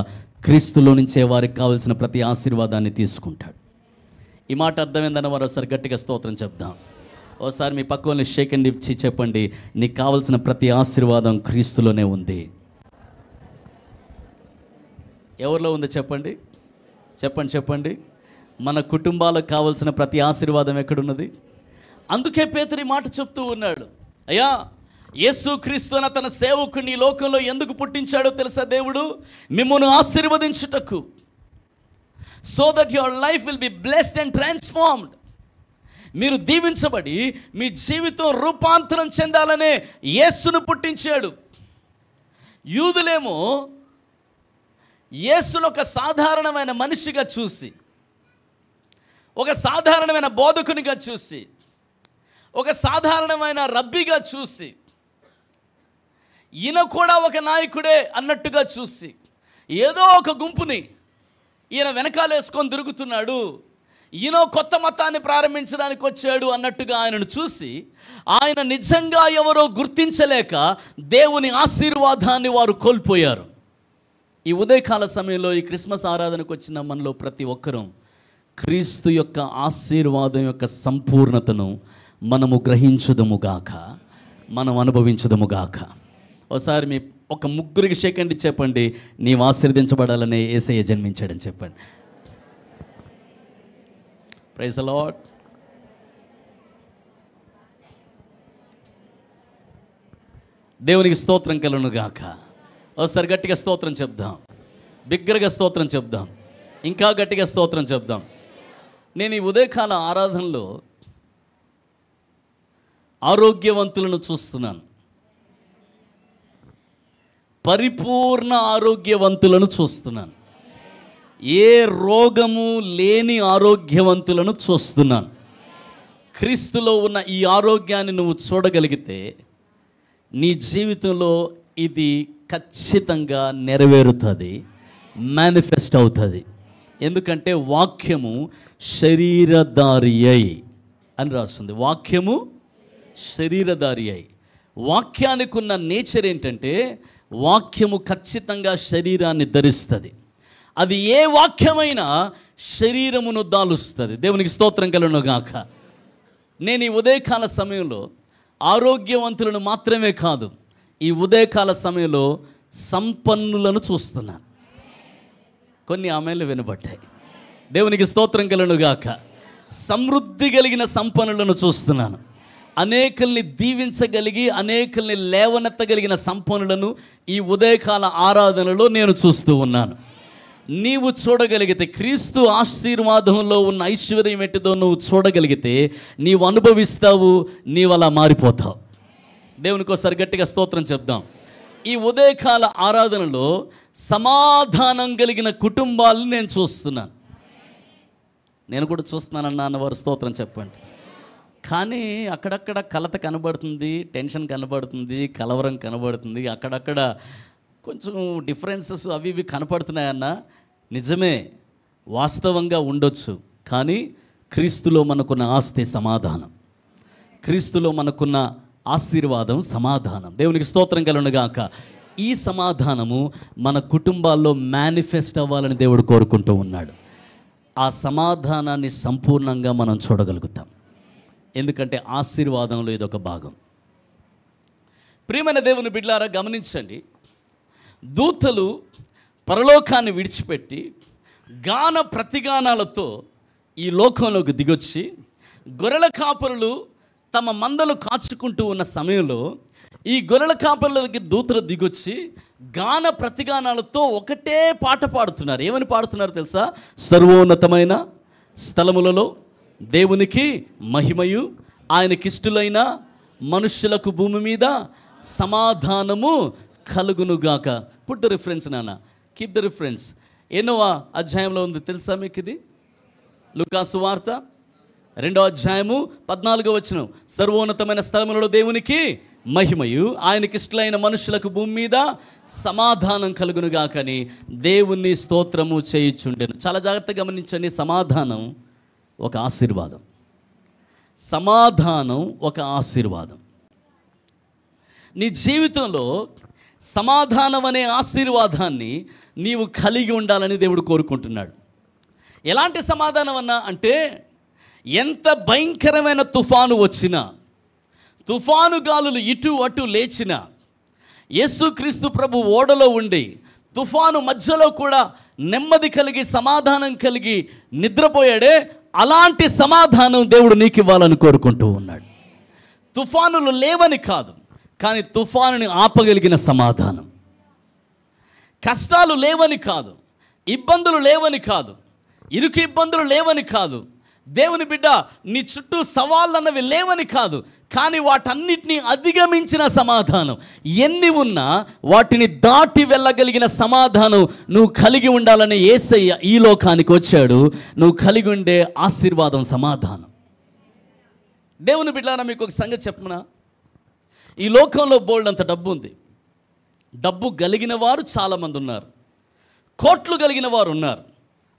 క్రీస్తులో నుంచే వారికి కావలసిన ప్రతి ఆశీర్వాదాన్ని తీసుకుంటాడు. ఈ మాట అర్థమైందన్న వారు ఒకసారి గట్టిగా స్తోత్రం చెప్దాం. ఒకసారి మీ పక్కన షేక్ అండ్ ఇచ్చి చెప్పండి, నీకు కావలసిన ప్రతి ఆశీర్వాదం క్రీస్తులోనే ఉంది. ఎవరిలో ఉంది చెప్పండి, చెప్పండి చెప్పండి. మన కుటుంబాలకు కావలసిన ప్రతి ఆశీర్వాదం ఎక్కడున్నది? అందుకే పేతురు ఈ మాట చెప్తూ ఉన్నాడు, అయ్యా యేసు క్రీస్తు తన సేవకుని ఈ లోకంలో ఎందుకు పుట్టించాడో తెలుసా? దేవుడు మిమ్మల్ని ఆశీర్వదించుటకు, so that your life will be blessed and transformed. మీరు దీవించబడి మీ జీవితం రూపాంతరం చెందాలనే యేసును పుట్టించాడు. యూదులేమో యేసును ఒక సాధారణమైన మనిషిగా చూసి, ఒక సాధారణమైన బోధకునిగా చూసి, ఒక సాధారణమైన రబ్బీగా చూసి, ఈయన కూడా ఒక నాయకుడే అన్నట్టుగా చూసి, ఏదో ఒక గుంపుని ఈయన వెనకాలేసుకొని తిరుగుతున్నాడు, ఈయన కొత్త మతాన్ని ప్రారంభించడానికి వచ్చాడు అన్నట్టుగా ఆయనను చూసి ఆయన నిజంగా ఎవరో గుర్తించలేక దేవుని ఆశీర్వాదాన్ని వారు కోల్పోయారు. ఈ ఉదయకాల సమయంలో ఈ క్రిస్మస్ ఆరాధనకు వచ్చిన మనలో ప్రతి ఒక్కరూ క్రీస్తు యొక్క ఆశీర్వాదం యొక్క సంపూర్ణతను మనము గ్రహించుదముగాక, మనం అనుభవించుదముగాక. ఒకసారి మీ ఒక ముగ్గురికి షేక్ చెప్పండి, నీవు ఆశీర్వదించబడాలనే యేసయ్య జన్మించాడని చెప్పండి. Praise the lord. దేవునికి స్తోత్రం కలుగును గాక. ఒకసారి గట్టిగా స్తోత్రం చెప్దాం, బిగ్గరగా స్తోత్రం చెప్దాం, ఇంకా గట్టిగా స్తోత్రం చెప్దాం. నేను ఈ ఉదయకాల ఆరాధనలో ఆరోగ్యవంతులను చూస్తున్నాను, పరిపూర్ణ ఆరోగ్యవంతులను చూస్తున్నాను, ఏ రోగము లేని ఆరోగ్యవంతులను చూస్తున్నాను. క్రీస్తులో ఉన్న ఈ ఆరోగ్యాన్ని నువ్వు చూడగలిగితే నీ జీవితంలో ఇది ఖచ్చితంగా నెరవేరుతుంది, మేనిఫెస్ట్ అవుతుంది. ఎందుకంటే వాక్యము శరీరధారి అయి అని రాస్తుంది. వాక్యము శరీరధారి అయి. వాక్యానికి ఉన్న నేచర్ ఏంటంటే వాక్యము ఖచ్చితంగా శరీరాన్ని ధరిస్తుంది. అది ఏ వాక్యమైనా శరీరమును దాలుస్తుంది. దేవునికి స్తోత్రం కలుగును గాక. నేను ఈ ఉదయకాల సమయంలో ఆరోగ్యవంతులను మాత్రమే కాదు, ఈ ఉదయకాల సమయంలో సంపన్నులను చూస్తున్నాను. కొన్ని ఆమెలు వినబడ్డాయి. దేవునికి స్తోత్రం కలుగును గాక. సమృద్ధి కలిగిన సంపన్నులను చూస్తున్నాను. అనేకుల్ని దీవించగలిగి అనేకుల్ని లేవనెత్తగలిగిన సంపన్నులను ఈ ఉదయకాల ఆరాధనలో నేను చూస్తూ ఉన్నాను. నీవు చూడగలిగితే, క్రీస్తు ఆశీర్వాదంలో ఉన్న ఐశ్వర్యం ఏంటిదో నువ్వు చూడగలిగితే నీవు అనుభవిస్తావు, నీవు అలా మారిపోతావు. దేవునికి ఒకసారి గట్టిగా స్తోత్రం చెప్దాం. ఈ ఉదయకాల ఆరాధనలో సమాధానం కలిగిన కుటుంబాలను నేను చూస్తున్నాను. నేను కూడా చూస్తున్నానన్నా అన్నవారు స్తోత్రం చెప్పండి. కానీ అక్కడక్కడ కలత కనబడుతుంది, టెన్షన్ కనబడుతుంది, కలవరం కనబడుతుంది, అక్కడక్కడ కొంచెం డిఫరెన్సెస్ అవి ఇవి కనపడుతున్నాయన్న నిజమే, వాస్తవంగా ఉండొచ్చు. కానీ క్రీస్తులో మనకున్న ఆస్తి సమాధానం, క్రీస్తులో మనకున్న ఆశీర్వాదం సమాధానం. దేవునికి స్తోత్రం కలుగును గాక. ఈ సమాధానము మన కుటుంబాల్లో మేనిఫెస్ట్ అవ్వాలని దేవుడు కోరుకుంటూ ఉన్నాడు. ఆ సమాధానాన్ని సంపూర్ణంగా మనం చూడగలుగుతాం, ఎందుకంటే ఆశీర్వాదంలో ఇదొక భాగం. ప్రియమైన దేవుని బిడ్డలారా గమనించండి, దూతలు పరలోకాన్ని విడిచిపెట్టి గాన ప్రతిగానాలతో ఈ లోకంలోకి దిగొచ్చి గొర్రెల కాపరులు తమ మందలు కాచుకుంటూ ఉన్న సమయంలో ఈ గొర్రెల కాపరులకి దూతలు దిగొచ్చి గాన ప్రతిగానాలతో ఒకటే పాట పాడుతున్నారు. ఏమని పాడుతున్నారు తెలుసా? సర్వోన్నతమైన స్థలములలో దేవునికి మహిమయు, ఆయనకిష్టులైన మనుష్యులకు భూమి మీద సమాధానము కలుగునుగాక. పుట్ ద రిఫరెన్స్ నాన్న, కీప్ ద రిఫరెన్స్. ఎన్నోవ అధ్యాయంలో ఉంది తెలుసా మీకు ఇది? లూకాసు వార్త 2వ అధ్యాయము 14వ వచనం. సర్వోన్నతమైన స్థలములలో దేవునికి మహిమయు, ఆయనకిష్టులైన మనుషులకు భూమి మీద సమాధానం కలుగునుగాకని దేవుని స్తోత్రము చేయుచుండెను. చాలా జాగ్రత్తగా గమనించండి, సమాధానం ఒక ఆశీర్వాదం. సమాధానం ఒక ఆశీర్వాదం. నీ జీవితంలో సమాధానం అనే ఆశీర్వాదాన్ని నీవు కలిగి ఉండాలని దేవుడు కోరుకుంటున్నాడు. ఎలాంటి సమాధానం అన్నా అంటే, ఎంత భయంకరమైన తుఫాను వచ్చినా, తుఫాను గాలులు ఇటు అటు లేచినా, యేసుక్రీస్తు ప్రభు ఓడలో ఉండి తుఫాను మధ్యలో కూడా నెమ్మది కలిగి సమాధానం కలిగి నిద్రపోయాడే, అలాంటి సమాధానం దేవుడు నీకు ఇవ్వాలని కోరుకుంటూ ఉన్నాడు. తుఫానులు లేవని కాదు, కానీ తుఫానుని ఆపగలిగిన సమాధానం. కష్టాలు లేవని కాదు, ఇబ్బందులు లేవని కాదు, ఇరుకు ఇబ్బందులు లేవని కాదు, దేవుని బిడ్డ నీ చుట్టూ సవాళ్ళు అన్నవి లేవని కాదు, కానీ వాటన్నిటినీ అధిగమించిన సమాధానం. ఎన్ని ఉన్నా వాటిని దాటి వెళ్ళగలిగిన సమాధానం నువ్వు కలిగి ఉండాలని యేసయ్య ఈ లోకానికి వచ్చాడు. నువ్వు కలిగి ఉండే ఆశీర్వాదం సమాధానం. దేవుని బిడ్డలారా, మీకు ఒక సంగతి చెప్పమనా? ఈ లోకంలో బోల్డ్ అంత డబ్బు ఉంది. డబ్బు కలిగిన వారు చాలామంది ఉన్నారు, కోట్లు కలిగిన వారు ఉన్నారు.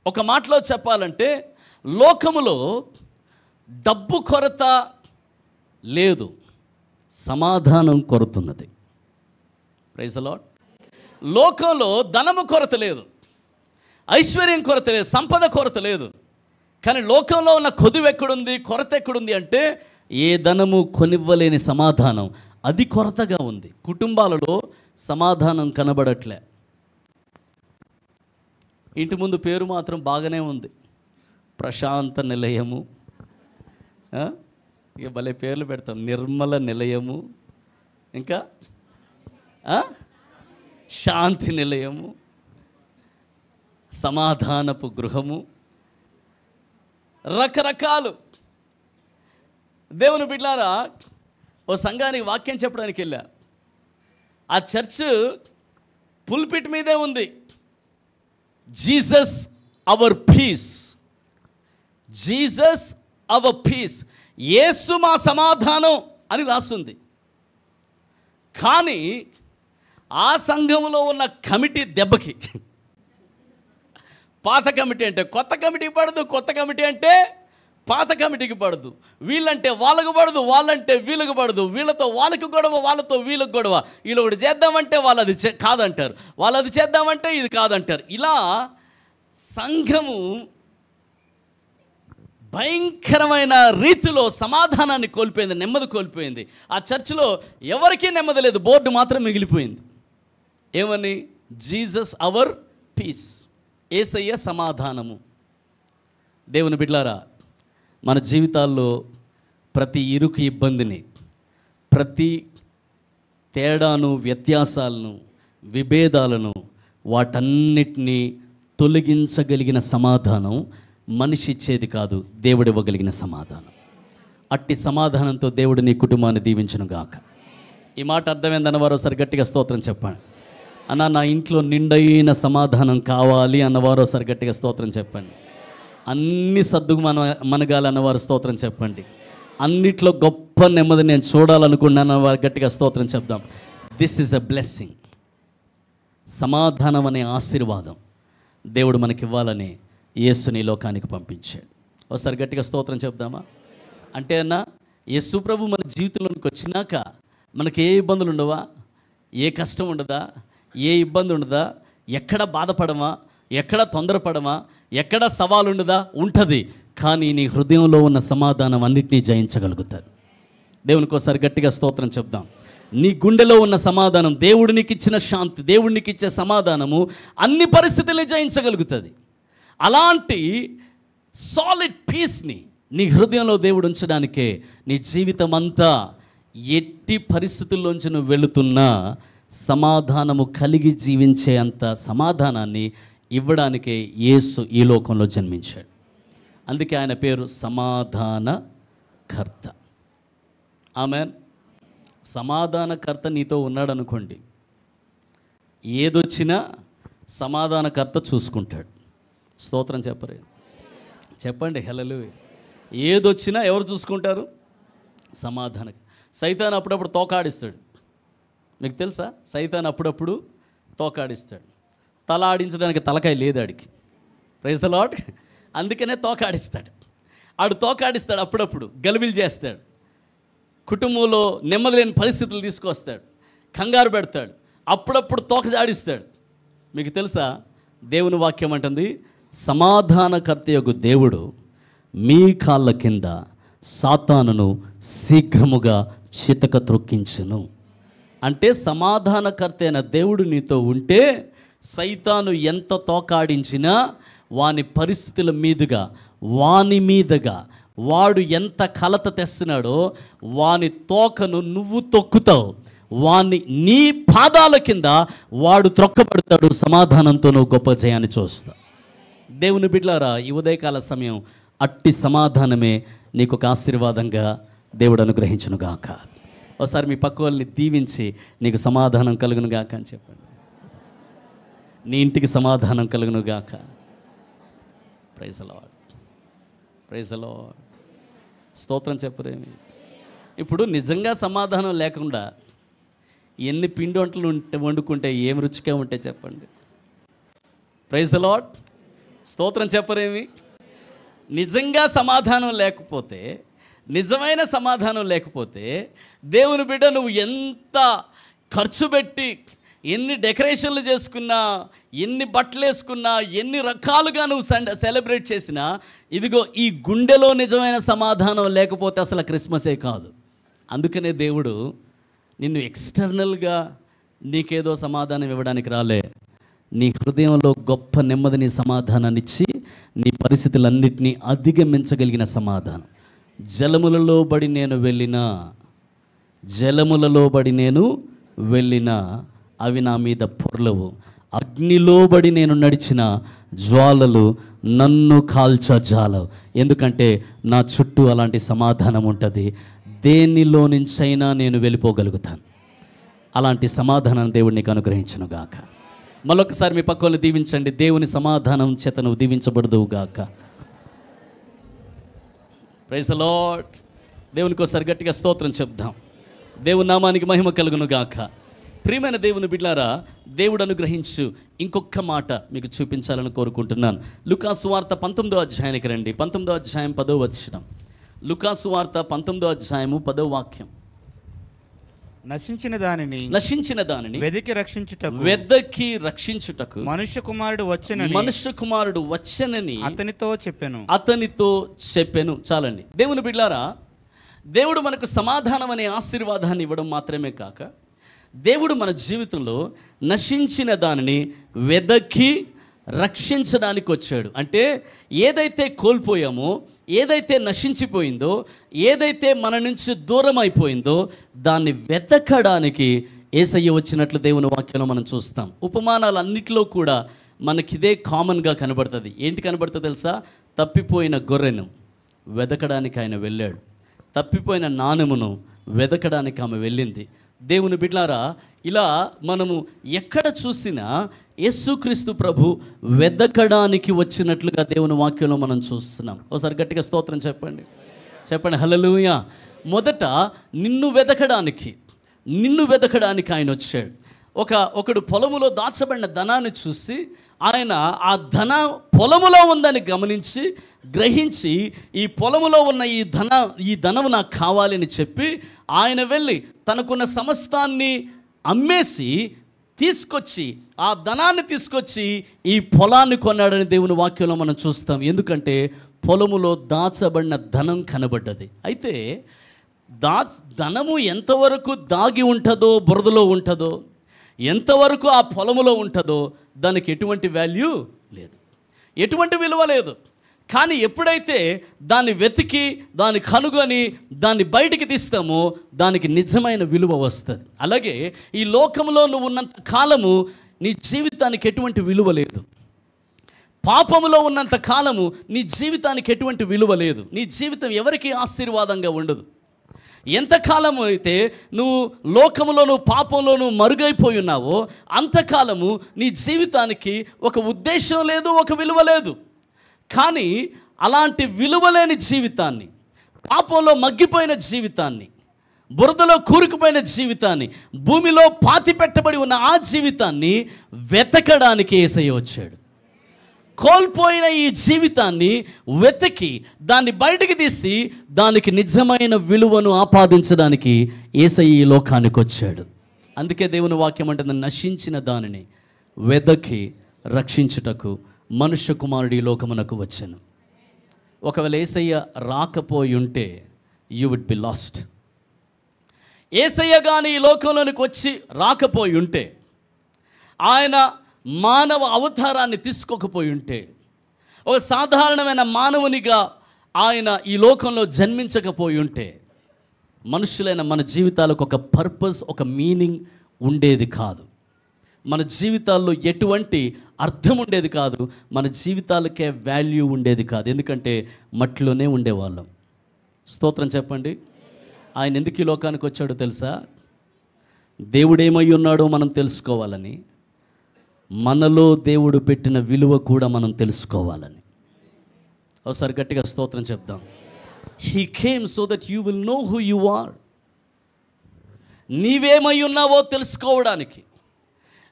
ఒక మాటలో చెప్పాలంటే లోకములో డబ్బు కొరత లేదు, సమాధానం కొరతున్నది. Praise the lord. లోకంలో ధనము కొరత లేదు, ఐశ్వర్యం కొరత లేదు, సంపద కొరత లేదు. కానీ లోకంలో ఉన్న కొదువు ఎక్కడుంది, కొరత ఎక్కడుంది అంటే ఏ ధనము కొనివ్వలేని సమాధానం, అది కొరతగా ఉంది. కుటుంబాలలో సమాధానం కనబడట్లే. ఇంటి ముందు పేరు మాత్రం బాగానే ఉంది, ప్రశాంత నిలయము. ఇక భలే పేర్లు పెడతాం, నిర్మల నిలయము, ఇంకా శాంతి నిలయము, సమాధానపు గృహము, రకరకాలు. దేవుని బిడ్డలారా, ఓ సంఘానికి వాక్యం చెప్పడానికి వెళ్ళా. ఆ చర్చ్ పుల్పిట్ మీదే ఉంది, Jesus our peace, Jesus our peace, యేసు మా సమాధానం అని రాస్తుంది. కానీ ఆ సంఘంలో ఉన్న కమిటీ దెబ్బకి, పాత కమిటీ అంటే కొత్త కమిటీకి పడదు, కొత్త కమిటీ అంటే పాత కమిటీకి పడదు, వీళ్ళంటే వాళ్ళకు పడదు, వాళ్ళంటే వీళ్ళకు పడదు, వీళ్ళతో వాళ్ళకి గొడవ, వాళ్ళతో వీళ్ళకి గొడవ, వీళ్ళు ఒకటి చేద్దామంటే వాళ్ళు అది కాదంటారు, వాళ్ళు అది చేద్దామంటే ఇది కాదంటారు. ఇలా సంఘము భయంకరమైన రీతిలో సమాధానాన్ని కోల్పోయింది, నెమ్మది కోల్పోయింది. ఆ చర్చిలో ఎవరికీ నెమ్మది లేదు, బోర్డు మాత్రం మిగిలిపోయింది. ఏమని? జీసస్ అవర్ పీస్, యేసయ్య సమాధానము. దేవుని బిడ్డలారా, మన జీవితాల్లో ప్రతి ఇరుకు ఇబ్బందిని, ప్రతి తేడాను, వ్యత్యాసాలను, విభేదాలను, వాటన్నిటినీ తొలగించగలిగిన సమాధానం మనిషి ఇచ్చేది కాదు, దేవుడు ఇవ్వగలిగిన సమాధానం. అట్టి సమాధానంతో దేవుడు నీ కుటుంబాన్ని దీవించును గాక. ఈ మాట అర్థమైందన్న వారు ఒకసారి గట్టిగా స్తోత్రం చెప్పండి. అన్న, నా ఇంట్లో నిండైన సమాధానం కావాలి అన్నవారు ఒకసారి గట్టిగా స్తోత్రం చెప్పండి. అన్ని సర్దుకు మనగాలి అన్నవారు స్తోత్రం చెప్పండి. అన్నిట్లో గొప్ప నెమ్మది నేను చూడాలనుకున్నాను అన్నవారు గట్టిగా స్తోత్రం చెప్దాం. This is a blessing. సమాధానం అనే ఆశీర్వాదం దేవుడు మనకివ్వాలని యేసుని లోకానికి పంపించాడు. ఒకసారి గట్టిగా స్తోత్రం చెప్దామా? అంటే అన్న, యేసు ప్రభు మన జీవితంలోనికి వచ్చినాక మనకి ఏ ఇబ్బందులు ఉండవా, ఏ కష్టం ఉండదా, ఏ ఇబ్బంది ఉండదా, ఎక్కడ బాధపడమా, ఎక్కడ తొందరపడమా, ఎక్కడ సవాలు ఉండదా? ఉంటుంది. కానీ నీ హృదయంలో ఉన్న సమాధానం అన్నిటినీ జయించగలుగుతుంది. దేవునికి ఒకసారి గట్టిగా స్తోత్రం చెప్దాం. నీ గుండెలో ఉన్న సమాధానం, దేవుడు నీకు ఇచ్చిన శాంతి, దేవుడు నీకు ఇచ్చే సమాధానము అన్ని పరిస్థితుల్ని జయించగలుగుతుంది. అలాంటి సాలిడ్ పీస్ని నీ హృదయంలో దేవుడు ఉంచడానికే నీ జీవితం అంతా ఎట్టి పరిస్థితుల్లోంచి నువ్వు వెళుతున్నా సమాధానము కలిగి జీవించే అంత సమాధానాన్ని ఇవ్వడానికే యేసు ఈ లోకంలో జన్మించాడు. అందుకే ఆయన పేరు సమాధానకర్త. ఆమేన్. సమాధానకర్త నీతో ఉన్నాడు అనుకోండి, ఏదొచ్చినా సమాధానకర్త చూసుకుంటాడు. స్తోత్రం చెప్పండి హల్లెలూయా. ఏదొచ్చినా ఎవరు చూసుకుంటారు? సమాధానం. సైతాన్ అప్పుడప్పుడు తోకాడిస్తాడు. మీకు తెలుసా? సైతాన్ అప్పుడప్పుడు తోకాడిస్తాడు. తల ఆడించడానికి తలకాయ లేదు ఆడికి. Praise the lord. అందుకనే తోకాడిస్తాడు. ఆడు తోకాడిస్తాడు, అప్పుడప్పుడు గలిబిలి చేస్తాడు, కుటుంబంలో నెమ్మది లేని పరిస్థితులు తీసుకొస్తాడు, కంగారు పెడతాడు, అప్పుడప్పుడు తోక జాడిస్తాడు. మీకు తెలుసా? దేవుని వాక్యం అంటుంది, సమాధానకర్త యొక్క దేవుడు మీ కాళ్ళ కింద సాతానును శీఘ్రముగా చితక త్రొక్కించును. అంటే సమాధానకర్త అయిన దేవుడు నీతో ఉంటే సైతాను ఎంత తోకాడించినా వాని పరిస్థితుల మీదుగా, వాని మీదుగా వాడు ఎంత కలత తెస్తున్నాడో వాని తోకను నువ్వు తొక్కుతావు, వాని నీ పాదాల కింద వాడు త్రొక్కబడతాడు. సమాధానంతో నువ్వు గొప్ప జయాన్ని చూస్తావు. దేవుని బిడ్డలారా, ఈ ఉదయకాల సమయం అట్టి సమాధానమే నీకు ఒక ఆశీర్వాదంగా దేవుడు అనుగ్రహించును గాక. ఒకసారి మీ పక్క వాళ్ళని దీవించి నీకు సమాధానం కలుగును గాక అని చెప్పండి. నీ ఇంటికి సమాధానం కలుగును గాక. Praise the lord, praise the lord. స్తోత్రం చెప్పరేమి. ఇప్పుడు నిజంగా సమాధానం లేకుండా ఎన్ని పిండి వంటలు వండుకుంటే ఏం రుచిగా ఉంటే చెప్పండి. Praise the lord. స్తోత్రం చెప్పరేమి. నిజంగా సమాధానం లేకపోతే, నిజమైన సమాధానం లేకపోతే, దేవుని బిడ్డ నువ్వు ఎంత ఖర్చు పెట్టి ఎన్ని డెకరేషన్లు చేసుకున్నా, ఎన్ని బట్టలు వేసుకున్నా, ఎన్ని రకాలుగా నువ్వు సెలబ్రేట్ చేసినా, ఇదిగో ఈ గుండెలో నిజమైన సమాధానం లేకపోతే అసలు క్రిస్మసే కాదు. అందుకనే దేవుడు నిన్ను ఎక్స్టర్నల్గా నీకేదో సమాధానం ఇవ్వడానికి రాలే, నీ హృదయంలో గొప్ప నెమ్మదిని సమాధానాన్ని ఇచ్చి నీ పరిస్థితులన్నిటినీ అధిగమించగలిగిన సమాధానం. జలములలో బడి నేను వెళ్ళినా అవి నా మీద పొర్లవు, అగ్నిలో బడి నేను నడిచిన జ్వాలలు నన్ను కాల్చజాలవు. ఎందుకంటే నా చుట్టూ అలాంటి సమాధానం ఉంటుంది. దేనిలో నుంచైనా నేను వెళ్ళిపోగలుగుతాను. అలాంటి సమాధానం దేవుడు నీకు అనుగ్రహించును గాక. మరొకసారి మీ పక్కన దీవించండి. దేవుని సమాధానం చేత నువ్వు దీవించబడదువు గాక. Praise the lord. దేవునికి ఒకసారి గట్టిగా స్తోత్రం చెప్దాం. దేవుని నామానికి మహిమ కలుగును గాక. ప్రియమైన దేవుని బిడ్లారా, దేవుడు అనుగ్రహించు ఇంకొక మాట మీకు చూపించాలని కోరుకుంటున్నాను. లూకాసు వార్త 19వ అధ్యాయానికి రండి. 19వ అధ్యాయం 10వ వచనం. లూకాసు వార్త 19వ అధ్యాయము 10వ వాక్యం. నశించిన దానిని వెదకి రక్షించుటకు మనుష్య కుమారుడు వచ్చెనని అతనితో చెప్పెను. చాలండి. దేవుని బిడ్లారా, దేవుడు మనకు సమాధానం అనే ఆశీర్వాదాన్ని ఇవ్వడం మాత్రమే కాక, దేవుడు మన జీవితంలో నశించిన దానిని వెదకి రక్షించడానికి వచ్చాడు. అంటే ఏదైతే కోల్పోయామో, ఏదైతే నశించిపోయిందో, ఏదైతే మన నుంచి దూరం అయిపోయిందో దాన్ని వెతకడానికి యేసయ్య వచ్చినట్లు దేవుని వాక్యంలో మనం చూస్తాం. ఉపమానాలు అన్నిటిలో కూడా మనకిదే కామన్గా కనబడుతుంది. ఏంటి కనబడుతుంది తెలుసా? తప్పిపోయిన గొర్రెను వెతకడానికి ఆయన వెళ్ళాడు, తప్పిపోయిన నాణెమును వెతకడానికి ఆమె వెళ్ళింది. దేవుని బిడ్లారా, ఇలా మనము ఎక్కడ చూసినా యేసుక్రీస్తు ప్రభు వెదకడానికి వచ్చినట్లుగా దేవుని వాక్యంలో మనం చూస్తున్నాం. ఒకసారి గట్టిగా స్తోత్రం చెప్పండి. హల్లెలూయా. మొదట నిన్ను వెదకడానికి ఆయన వచ్చాడు. ఒకడు పొలములో దాచబడిన ధనాన్ని చూసి ఆయన ఆ పొలములో ఉందని గమనించి గ్రహించి, ఈ పొలములో ఉన్న ఈ ధనము నాకు కావాలని చెప్పి ఆయన వెళ్ళి తనకున్న సమస్తాన్ని అమ్మేసి తీసుకొచ్చి, ఆ ధనాన్ని తీసుకొచ్చి ఈ పొలాన్ని కొన్నాడని దేవుని వాక్యంలో మనం చూస్తాం. ఎందుకంటే పొలములో దాచబడిన ధనం కనబడ్డది. అయితే ధనము ఎంతవరకు దాగి ఉంటుందో, బురదలో ఉంటుందో, ఎంతవరకు ఆ పొలములో ఉంటుందో దానికి ఎటువంటి వాల్యూ లేదు, ఎటువంటి విలువ లేదు. కానీ ఎప్పుడైతే దాన్ని వెతికి, దాన్ని కనుగొని, దాన్ని బయటికి తీస్తామో దానికి నిజమైన విలువ వస్తుంది. అలాగే ఈ లోకంలో నువ్వు ఉన్నంత కాలము నీ జీవితానికి ఎటువంటి విలువ లేదు. పాపములో ఉన్నంత కాలము నీ జీవితానికి ఎటువంటి విలువ లేదు. నీ జీవితం ఎవరికి ఆశీర్వాదంగా ఉండదు. ఎంతకాలము అయితే నువ్వు లోకములోను పాపంలోనూ మరుగైపోయి ఉన్నావో అంతకాలము నీ జీవితానికి ఒక ఉద్దేశం లేదు, ఒక విలువ లేదు. కానీ అలాంటి విలువలేని జీవితాన్ని, పాపంలో మగ్గిపోయిన జీవితాన్ని, బురదలో కూరుకుపోయిన జీవితాన్ని, భూమిలో పాతి పెట్టబడి ఉన్న ఆ జీవితాన్ని వెతకడానికి యేసయ్య వచ్చాడు. కోల్పోయిన ఈ జీవితాన్ని వెతికి దాన్ని బయటికి తీసి దానికి నిజమైన విలువను ఆపాదించడానికి యేసయ్య ఈ లోకానికి వచ్చాడు. అందుకే దేవుని వాక్యం అంటుంది, నశించిన దానిని వెదకి రక్షించుటకు మనుష్య కుమారుడు ఈ లోకమునకు వచ్చెను. ఒకవేళ యేసయ్య రాకపోయి ఉంటే యూ వుడ్ బి లాస్ట్. యేసయ్య కానీ ఈ లోకంలోనికి వచ్చి రాకపోయి ఉంటే, ఆయన మానవ అవతారాన్ని తీసుకోకపోయి ఉంటే, ఒక సాధారణమైన మానవునిగా ఆయన ఈ లోకంలో జన్మించకపోయి ఉంటే, మనుషులైన మన జీవితాలకు ఒక పర్పస్, ఒక మీనింగ్ ఉండేది కాదు. మన జీవితాల్లో ఎటువంటి అర్థం ఉండేది కాదు. మన జీవితాలకే వాల్యూ ఉండేది కాదు. ఎందుకంటే మట్టిలోనే ఉండేవాళ్ళం. స్తోత్రం చెప్పండి. ఆయన ఎందుకు ఈ లోకానికి వచ్చాడో తెలుసా? దేవుడేమై ఉన్నాడో మనం తెలుసుకోవాలని, మనలో దేవుడు పెట్టిన విలువ కూడా మనం తెలుసుకోవాలని. ఒకసారి గట్టిగా స్తోత్రం చెప్దాం. He came so that you will know who you are. నీవేమై ఉన్నావో తెలుసుకోవడానికి,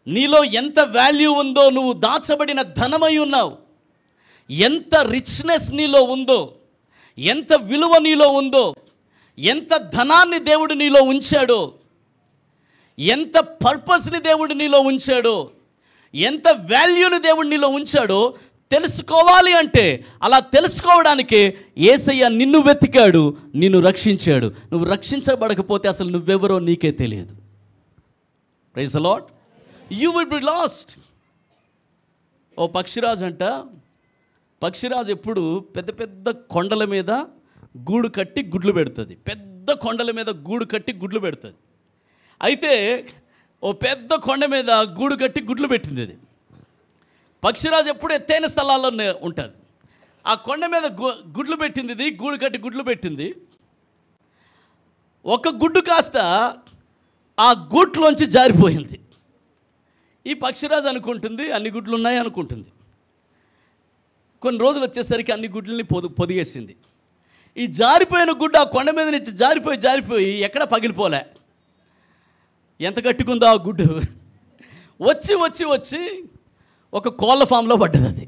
నీలో ఎంత వాల్యూ ఉందో, నువ్వు దాచబడిన ధనమై ఉన్నావు, ఎంత రిచ్నెస్ నీలో ఉందో, ఎంత విలువ నీలో ఉందో, ఎంత ధనాన్ని దేవుడు నీలో ఉంచాడో, ఎంత పర్పస్ని దేవుడు నీలో ఉంచాడో, ఎంత వాల్యూని దేవుడు నీలో ఉంచాడో తెలుసుకోవాలి. అంటే అలా తెలుసుకోవడానికే యేసయ్య నిన్ను వెతికాడు, నిన్ను రక్షించాడు. నువ్వు రక్షించబడకపోతే అసలు నువ్వెవరో నీకే తెలియదు. Praise the lord. You will be lost. ఓ పక్షిరాజు అంట, పక్షిరాజు ఎప్పుడు పెద్ద పెద్ద కొండల మీద గూడు కట్టి గుడ్లు పెడుతుంది. పెద్ద కొండల మీద గూడు కట్టి గుడ్లు పెడుతుంది. అయితే ఓ పెద్ద కొండ మీద గూడు కట్టి గుడ్లు పెట్టింది. అది పక్షిరాజు ఎప్పుడు ఎత్తైన స్థలాల్లో ఉంటుంది. ఆ కొండ మీద గుడ్లు పెట్టింది, ఇది గూడు కట్టి గుడ్లు పెట్టింది. ఒక గుడ్డు కాస్త ఆ గూట్లోంచి జారిపోయింది. ఈ పక్షిరాజు అనుకుంటుంది అన్ని గుడ్లు ఉన్నాయి అనుకుంటుంది. కొన్ని రోజులు వచ్చేసరికి అన్ని గుడ్లని పొదిగేసింది. ఈ జారిపోయిన గుడ్డు ఆ కొండ మీద నుంచి జారిపోయి ఎక్కడ పగిలిపోలే. ఎంత గట్టుకుందో ఆ గుడ్డు వచ్చి ఒక కోళ్ళ ఫామ్లో పడ్డది. అది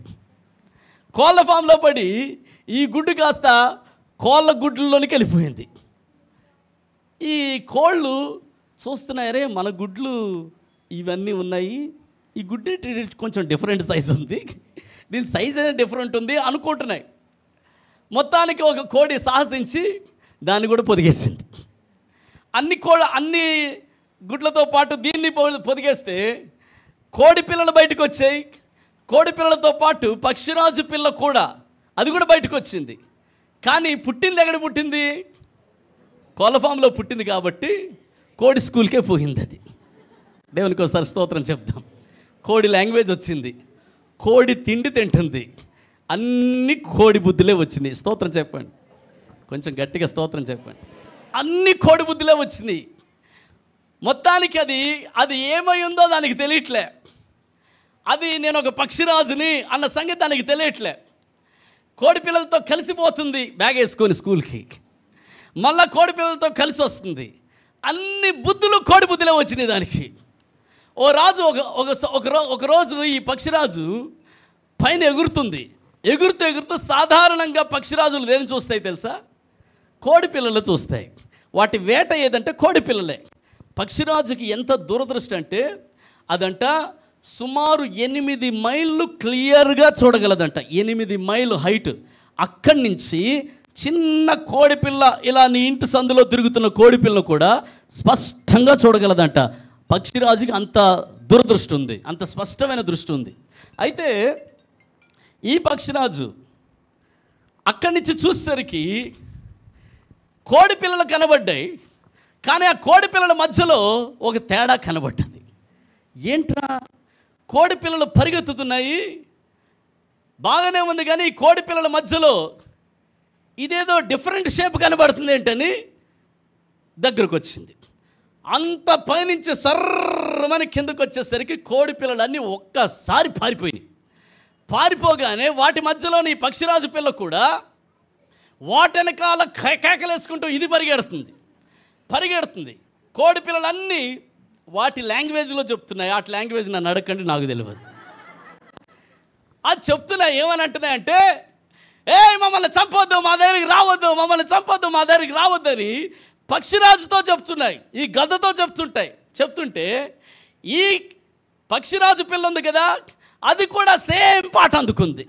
కోళ్ళ ఫామ్లో పడి ఈ గుడ్డు కాస్త కోళ్ళ గుడ్లలోనికి వెళ్ళిపోయింది. ఈ కోళ్ళు చూస్తున్నాయరే, మన గుడ్లు ఇవన్నీ ఉన్నాయి, ఈ గుడ్డు కొంచెం డిఫరెంట్ సైజ్ ఉంది, దీని సైజ్ అనేది డిఫరెంట్ ఉంది అనుకుంటున్నాయి. మొత్తానికి ఒక కోడి సాహసించి దాన్ని కూడా పొదిగేసింది. అన్ని గుడ్లతో పాటు దీన్ని పొదిగేస్తే కోడి పిల్లలు బయటకు వచ్చాయి. కోడి పిల్లలతో పాటు పక్షిరాజు పిల్ల కూడా, అది కూడా బయటకు వచ్చింది. కానీ పుట్టింది ఎక్కడ పుట్టింది? కోళ్ళ ఫామ్లో పుట్టింది కాబట్టి కోడి స్కూల్కే పోయింది. అది దేవునికి ఒకసారి స్తోత్రం చెప్దాం. కోడి లాంగ్వేజ్ వచ్చింది, కోడి తిండి తింటుంది, అన్ని కోడి బుద్ధులే వచ్చినాయి. స్తోత్రం చెప్పండి, కొంచెం గట్టిగా స్తోత్రం చెప్పండి. అన్ని కోడి బుద్ధులే వచ్చినాయి. మొత్తానికి అది ఏమై ఉందో దానికి తెలియట్లే. అది నేను ఒక పక్షిరాజుని అన్న సంగతి దానికి తెలియట్లే. కోడి పిల్లలతో కలిసిపోతుంది బ్యాగ్ వేసుకొని స్కూల్కి, మళ్ళా కోడి పిల్లలతో కలిసి వస్తుంది. అన్ని బుద్ధులు కోడి బుద్ధులే వచ్చినాయి దానికి. ఓ రాజు ఒక రోజు ఈ పక్షిరాజు పైన ఎగురుతుంది. ఎగురుతూ సాధారణంగా పక్షిరాజులు దేని చూస్తాయి తెలుసా? కోడి పిల్లలు చూస్తాయి. వాటి వేట ఏదంటే కోడి పిల్లలే. పక్షిరాజుకి ఎంత దురదృష్టం అంటే అదంట సుమారు 8 మైళ్ళు క్లియర్గా చూడగలదంట. 8 మైళ్ళు హైట్. అక్కడి నుంచి చిన్న కోడిపిల్ల ఇలా నీ ఇంటి సందులో తిరుగుతున్న కోడిపిల్లను కూడా స్పష్టంగా చూడగలదంట. పక్షిరాజుకి అంత దురదృష్టి ఉంది, అంత స్పష్టమైన దృష్టి ఉంది. అయితే ఈ పక్షిరాజు అక్కడి నుంచి చూసేసరికి కోడి పిల్లలు కనబడ్డాయి. కానీ ఆ కోడి పిల్లల మధ్యలో ఒక తేడా కనబడ్డది. ఏంట్రా, కోడి పిల్లలు పరిగెత్తుతున్నాయి, బాగానే ఉంది, కానీ ఈ కోడి పిల్లల మధ్యలో ఇదేదో డిఫరెంట్ షేప్ కనబడుతుంది ఏంటని దగ్గరకు వచ్చింది. అంత పైనుంచి సర్రమని కిందకు వచ్చేసరికి కోడి పిల్లలన్నీ ఒక్కసారి పారిపోయినాయి. పారిపోగానే వాటి మధ్యలోని పక్షిరాజు పిల్ల కూడా వాటి వెనకాల కేకలేసుకుంటూ ఇది పరిగెడుతుంది. కోడి పిల్లలన్నీ వాటి లాంగ్వేజ్లో చెప్తున్నాయి. వాటి లాంగ్వేజ్ నన్ను అడగండి, నాకు తెలియదు. అది చెప్తున్నాయి. ఏమని అంటున్నాయంటే, మమ్మల్ని చంపొద్దు, మా దగ్గరికి రావద్దు, మమ్మల్ని చంపొద్దు, మా దగ్గరికి రావద్దని పక్షిరాజుతో చెప్తున్నాయి. ఈ గద్దతో చెప్తుంటే ఈ పక్షిరాజు పిల్ల ఉంది కదా, అది కూడా సేమ్ పాట అందుకుంది.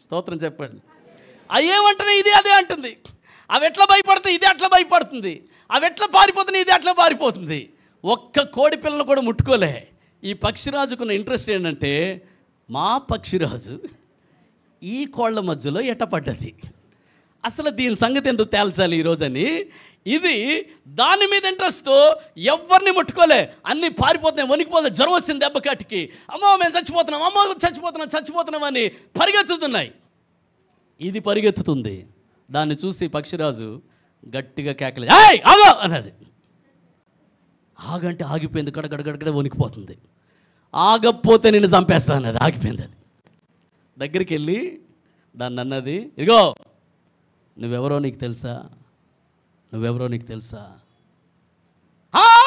స్తోత్రం చెప్పండి. అవి ఏమంటున్నాయి, ఇది అదే అంటుంది. అవి ఎట్లా భయపడుతుంది, ఇది అట్లా భయపడుతుంది. అవి ఎట్లా పారిపోతున్నాయి, ఇది అట్లా పారిపోతుంది. ఒక్క కోడి పిల్లలు కూడా ముట్టుకోలే. ఈ పక్షిరాజుకున్న ఇంట్రెస్ట్ ఏంటంటే, మా పక్షిరాజు ఈ కోళ్ళ మధ్యలో ఎట్టపడ్డది, అసలు దీని సంగతి ఎందుకు తేల్చాలి ఈరోజని ఇది దాని మీద ఇంట్రెస్ట్తో ఎవరిని ముట్టుకోలే. అన్నీ పారిపోతున్నాయి, వణికిపోతున్నాయి. జ్వరం వచ్చింది దెబ్బకాటికి, అమ్మో మేము చచ్చిపోతున్నాం అని పరిగెత్తుతున్నాయి. ఇది పరిగెత్తుతుంది. దాన్ని చూసి పక్షిరాజు గట్టిగా కేకలే, ఆగో అన్నది. ఆగంటే ఆగిపోయింది, గడగడగడ వణికిపోతుంది. ఆగకపోతే నిన్ను చంపేస్తా అన్నది. ఆగిపోయింది. అది దగ్గరికి వెళ్ళి దాన్ని అన్నది, ఇదిగో నువ్వెవరో నీకు తెలుసా?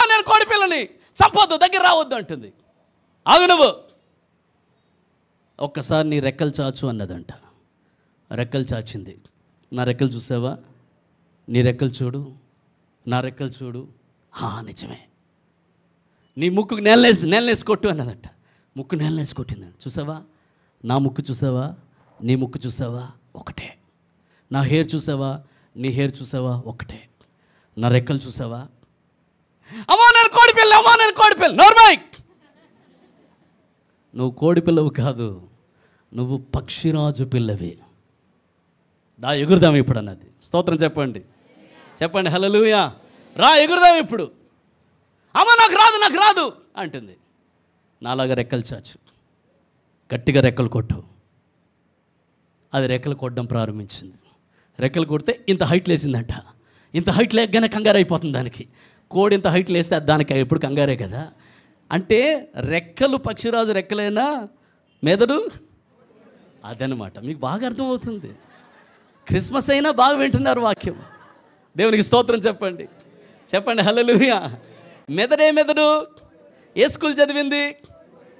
నేను కోడి పిల్లని చంపొద్దు, దగ్గర రావద్దు అంటుంది. ఆగు, నువ్వు ఒక్కసారి నీ రెక్కలు చాచు అన్నదంట. రెక్కలు చాచింది. నా రెక్కలు చూసావా, నీ రెక్కలు చూడు, నా రెక్కలు చూడు. నిజమే. నీ ముక్కుకు నేలనేసి కొట్టు అన్నదట. ముక్కు నేలనేసి కొట్టిందండి. చూసావా, నా ముక్కు చూసావా, నీ ముక్కు చూసావా, ఒకటే. నా హెయిర్ చూసావా, నీ హెయిర్ చూసావా, ఒకటే. నా రెక్కలు చూసావా. అమ్మా నేను కోడిపిల్ల, అమ్మా నేను కోడిపిల్ల. నార్మైక్, నువ్వు కోడి పిల్లవు కాదు, నువ్వు పక్షిరాజు పిల్లవి. దా ఎగురుదాం ఇప్పుడు అన్నది. స్తోత్రం చెప్పండి, చెప్పండి హల్లెలూయా. రా ఎగురుదాం ఇప్పుడు. అమ్మ నాకు రాదు అంటుంది. నాలాగా రెక్కలు చాచు, గట్టిగా రెక్కలు కొట్టు. అది రెక్కలు కొట్టడం ప్రారంభించింది. రెక్కలు కొడితే ఇంత హైట్ లేసిందంట. ఇంత హైట్ లేకగానే కంగారు అయిపోతుంది దానికి. కోడి ఇంత హైట్ లేస్తే దానికి ఎప్పుడు కంగారే కదా. అంటే రెక్కలు పక్షిరాజు రెక్కలైనా మెదడు అదనమాట. మీకు బాగా అర్థమవుతుంది. క్రిస్మస్ అయినా బాగా వింటున్నారు వాక్యం. దేవునికి స్తోత్రం చెప్పండి, చెప్పండి హల్లెలూయా. మెదడు ఏ స్కూల్ చదివింది,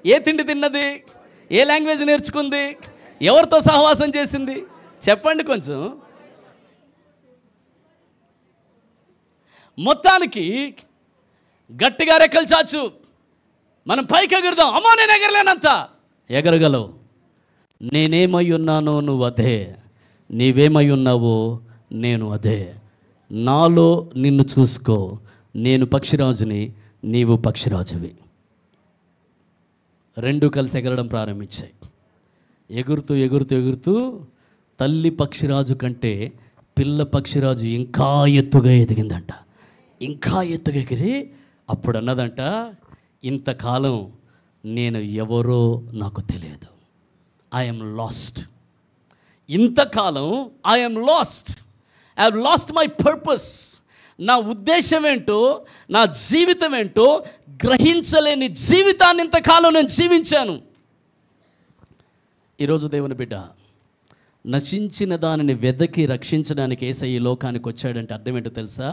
ఏ తిండి తిన్నది, ఏ లాంగ్వేజ్ నేర్చుకుంది, ఎవరితో సహవాసం చేసింది చెప్పండి కొంచెం. మొత్తానికి గట్టిగా రెక్కలు చాచు, మనం పైకి ఎగురుదాం. అమ్మా నేను ఎగరలేనంత. ఎగరగలవు. నేనేమై ఉన్నానో నువ్వు అదే, నీవేమై ఉన్నావో నేను అదే. నాలో నిన్ను చూసుకో. నేను పక్షిరాజుని, నీవు పక్షిరాజువి. రెండు కలిసి ఎగరడం ప్రారంభించాయి. ఎగురుతూ ఎగురుతూ ఎగురుతూ తల్లి పక్షిరాజు కంటే పిల్ల పక్షిరాజు ఇంకా ఎత్తుగా ఎదిగిందంట. ఇంకా ఎత్తుగా ఎగిరి అప్పుడు అన్నదంట, ఇంతకాలం నేను ఎవరో నాకు తెలియదు. I'm lost. ఇంతకాలం I'm lost. I have lost my purpose. నా ఉద్దేశం ఏంటో, నా జీవితం ఏంటో గ్రహించలేని జీవితాన్ని ఇంతకాలం నేను జీవించాను. ఈరోజు దేవుని బిడ్డ, నశించిన దానిని వెదకి రక్షించడానికి యేసయ్య ఈ లోకానికి వచ్చాడంటే అర్థం ఏంటో తెలుసా?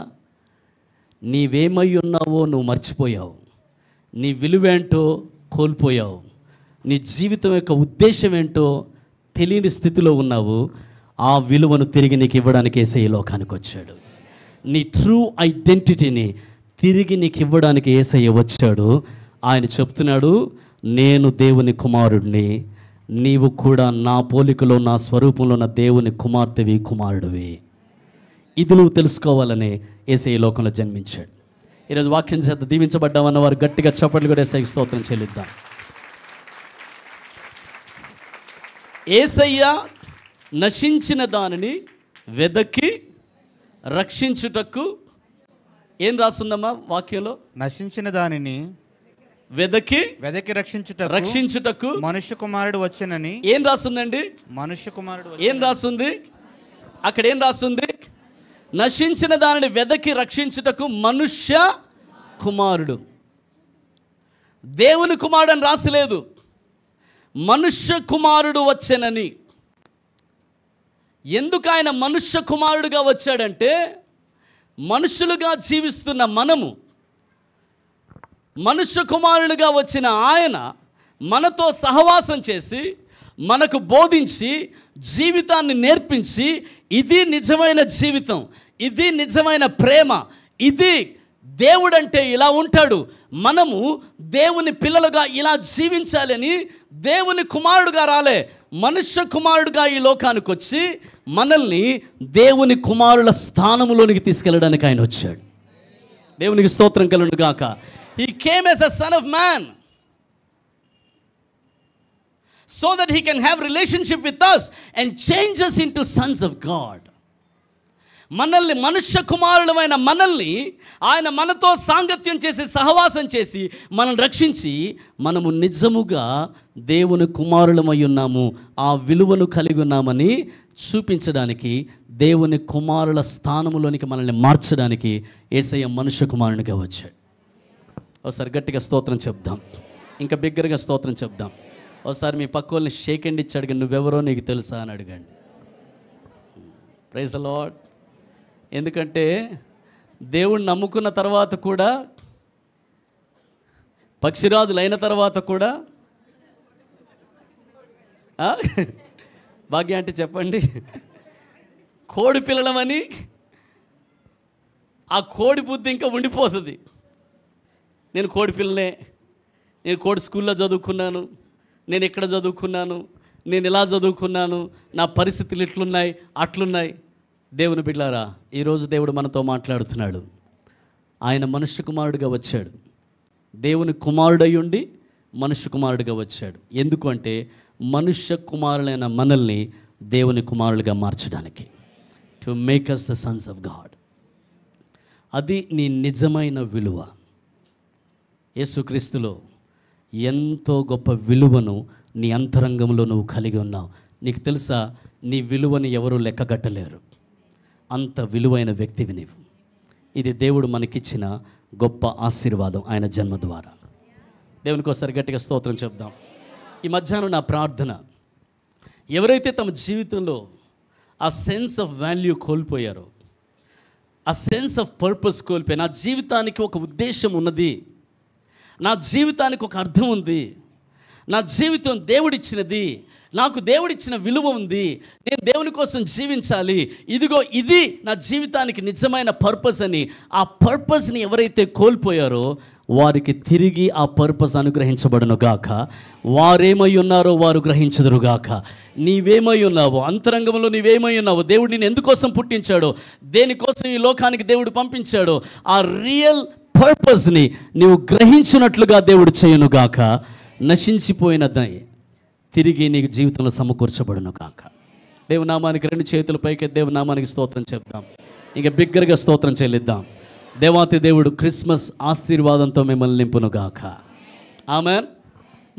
నీవేమై ఉన్నావో నువ్వు మర్చిపోయావు. నీ విలువేంటో కోల్పోయావు. నీ జీవితం యొక్క ఉద్దేశం ఏంటో తెలియని స్థితిలో ఉన్నావు. ఆ విలువను తిరిగి నీకు ఇవ్వడానికి యేసయ్య ఈ లోకానికి వచ్చాడు. నీ ట్రూ ఐడెంటిటీని తిరిగి నీకు ఇవ్వడానికి యేసయ్య వచ్చాడు. ఆయన చెప్తున్నాడు, నేను దేవుని కుమారుడిని, నీవు కూడా నా పోలికలో నా స్వరూపంలో నా దేవుని కుమార్తెవి, కుమారుడివి. ఇది నువ్వు తెలుసుకోవాలని యేసయ్య లోకంలో జన్మించాడు. ఈరోజు వాక్యం చేత దీవించబడ్డామన్న వారు గట్టిగా చప్పట్లు కూడా యేసయ్యకి స్తోత్రం చెల్లిద్దాం. యేసయ్య నశించిన దానిని వెదకి రక్షించుటకు, ఏం రాస్తుందమ్మా వాక్యంలో? నశించిన దానిని వెదకి రక్షించుటకు మనుష్య కుమారుడు వచ్చెనని. ఏం రాస్తుందండి? మనుష్య కుమారుడు. ఏం రాస్తుంది అక్కడ? ఏం రాస్తుంది? నశించిన దానిని వెదకి రక్షించుటకు మనుష్య కుమారుడు. దేవుని కుమారుడు అని రాసలేదు, మనుష్య కుమారుడు వచ్చెనని. ఎందుకు ఆయన మనుష్య కుమారుడుగా వచ్చాడంటే, మనుషులుగా జీవిస్తున్న మనము, మనుష్య కుమారునిగా వచ్చిన ఆయన మనతో సహవాసం చేసి, మనకు బోధించి, జీవితాన్ని నేర్పించి, ఇది నిజమైన జీవితం, ఇది నిజమైన ప్రేమ, ఇది దేవుడంటే ఇలా ఉంటాడు, మనము దేవుని పిల్లలుగా ఇలా జీవించాలని దేవుని కుమారుడుగా రాలే, మనుష్య కుమారుడుగా ఈ లోకానికి వచ్చి మనల్ని దేవుని కుమారుల స్థానంలోనికి తీసుకెళ్ళడానికి ఆయన వచ్చాడు. దేవునికి స్తోత్రం కలుగును గాక. He came as a son of man so that he can have relationship with us and change us into sons of God. మనల్ని, మనుష్య కుమారులమైన మనల్ని ఆయన మనతో సాంగత్యం చేసి, సహవాసం చేసి, మనం రక్షించి, మనము నిజముగా దేవుని కుమారులమై ఉన్నాము, ఆ విలువను కలిగి ఉన్నామని చూపించడానికి, దేవుని కుమారుల స్థానములోనికి మనల్ని మార్చడానికి యేసయ్య మనుష్య కుమారునిగా వచ్చాడు. ఒకసారి గట్టిగా స్తోత్రం చెప్దాం, ఇంకా బిగ్గరగా స్తోత్రం చెప్దాం. ఒకసారి మీ పక్కోళ్ళని షేక్ హ్యాండ్ ఇచ్చి అడిగండి, నువ్వెవరో నీకు తెలుసా అని అడగండి. Praise the lord. ఎందుకంటే దేవుణ్ణి నమ్ముకున్న తర్వాత కూడా, పక్షిరాజులు అయిన తర్వాత కూడా భాగ్య అంటే చెప్పండి. కోడి పిల్లలమని ఆ కోడి బుద్ధి ఇంకా ఉండిపోతుంది. నేను కోడి పిల్లనే, నేను కోడి స్కూల్లో చదువుకున్నాను, నేను ఇక్కడ చదువుకున్నాను, నేను ఇలా చదువుకున్నాను, నా పరిస్థితులు ఇట్లున్నాయి అట్లున్నాయి. దేవుని బిడ్డలారా, ఈరోజు దేవుడు మనతో మాట్లాడుతున్నాడు. ఆయన మనుష్య కుమారుడిగా వచ్చాడు. దేవుని కుమారుడై ఉండి మనుష్య కుమారుడిగా వచ్చాడు. ఎందుకంటే మనుష్య కుమారులైన మనల్ని దేవుని కుమారులుగా మార్చడానికి, to make us the sons of God. అది నీ నిజమైన విలువ. యేసుక్రీస్తులో ఎంతో గొప్ప విలువను నీ అంతరంగంలో నువ్వు కలిగి ఉన్నావు. నీకు తెలుసా, నీ విలువని ఎవరూ లెక్కగట్టలేరు. అంత విలువైన వ్యక్తివి నీవు. ఇది దేవుడు మనకిచ్చిన గొప్ప ఆశీర్వాదం ఆయన జన్మ ద్వారా. దేవునికి ఒకసారి గట్టిగా స్తోత్రం చెప్దాం. ఈ మధ్యాహ్నం నా ప్రార్థన, ఎవరైతే తమ జీవితంలో ఆ సెన్స్ ఆఫ్ వాల్యూ కోల్పోయారో, ఆ సెన్స్ ఆఫ్ పర్పస్ కోల్పోయి, నా జీవితానికి ఒక ఉద్దేశం ఉన్నది, నా జీవితానికి ఒక అర్థం ఉంది, నా జీవితం దేవుడిచ్చినది, నాకు దేవుడిచ్చిన విలువ ఉంది, నేను దేవుని కోసం జీవించాలి, ఇదిగో ఇది నా జీవితానికి నిజమైన పర్పస్ అని, ఆ పర్పస్ని ఎవరైతే కోల్పోయారో వారికి తిరిగి ఆ పర్పస్ అనుగ్రహించబడును గాక. వారేమై ఉన్నారో వారు గ్రహించదురు గాక. నీవేమై ఉన్నావో, అంతరంగంలో నీవేమై ఉన్నావో, దేవుడు నిన్ను ఎందుకోసం పుట్టించాడో, దేనికోసం ఈ లోకానికి దేవుడు పంపించాడో, ఆ రియల్ పర్పస్ని నీవు గ్రహించినట్లుగా దేవుడు చేయను గాక. నశించిపోయినది తిరిగి నీకు జీవితంలో సమకూర్చబడును గాక. దేవునామానికి 2 చేతుల పైకి దేవునామానికి స్తోత్రం చెప్దాం. ఇంకా బిగ్గరగా స్తోత్రం చెల్లిద్దాం. దేవాతి దేవుడు క్రిస్మస్ ఆశీర్వాదంతో మిమ్మల్ని నింపును గాక. ఆమెన్.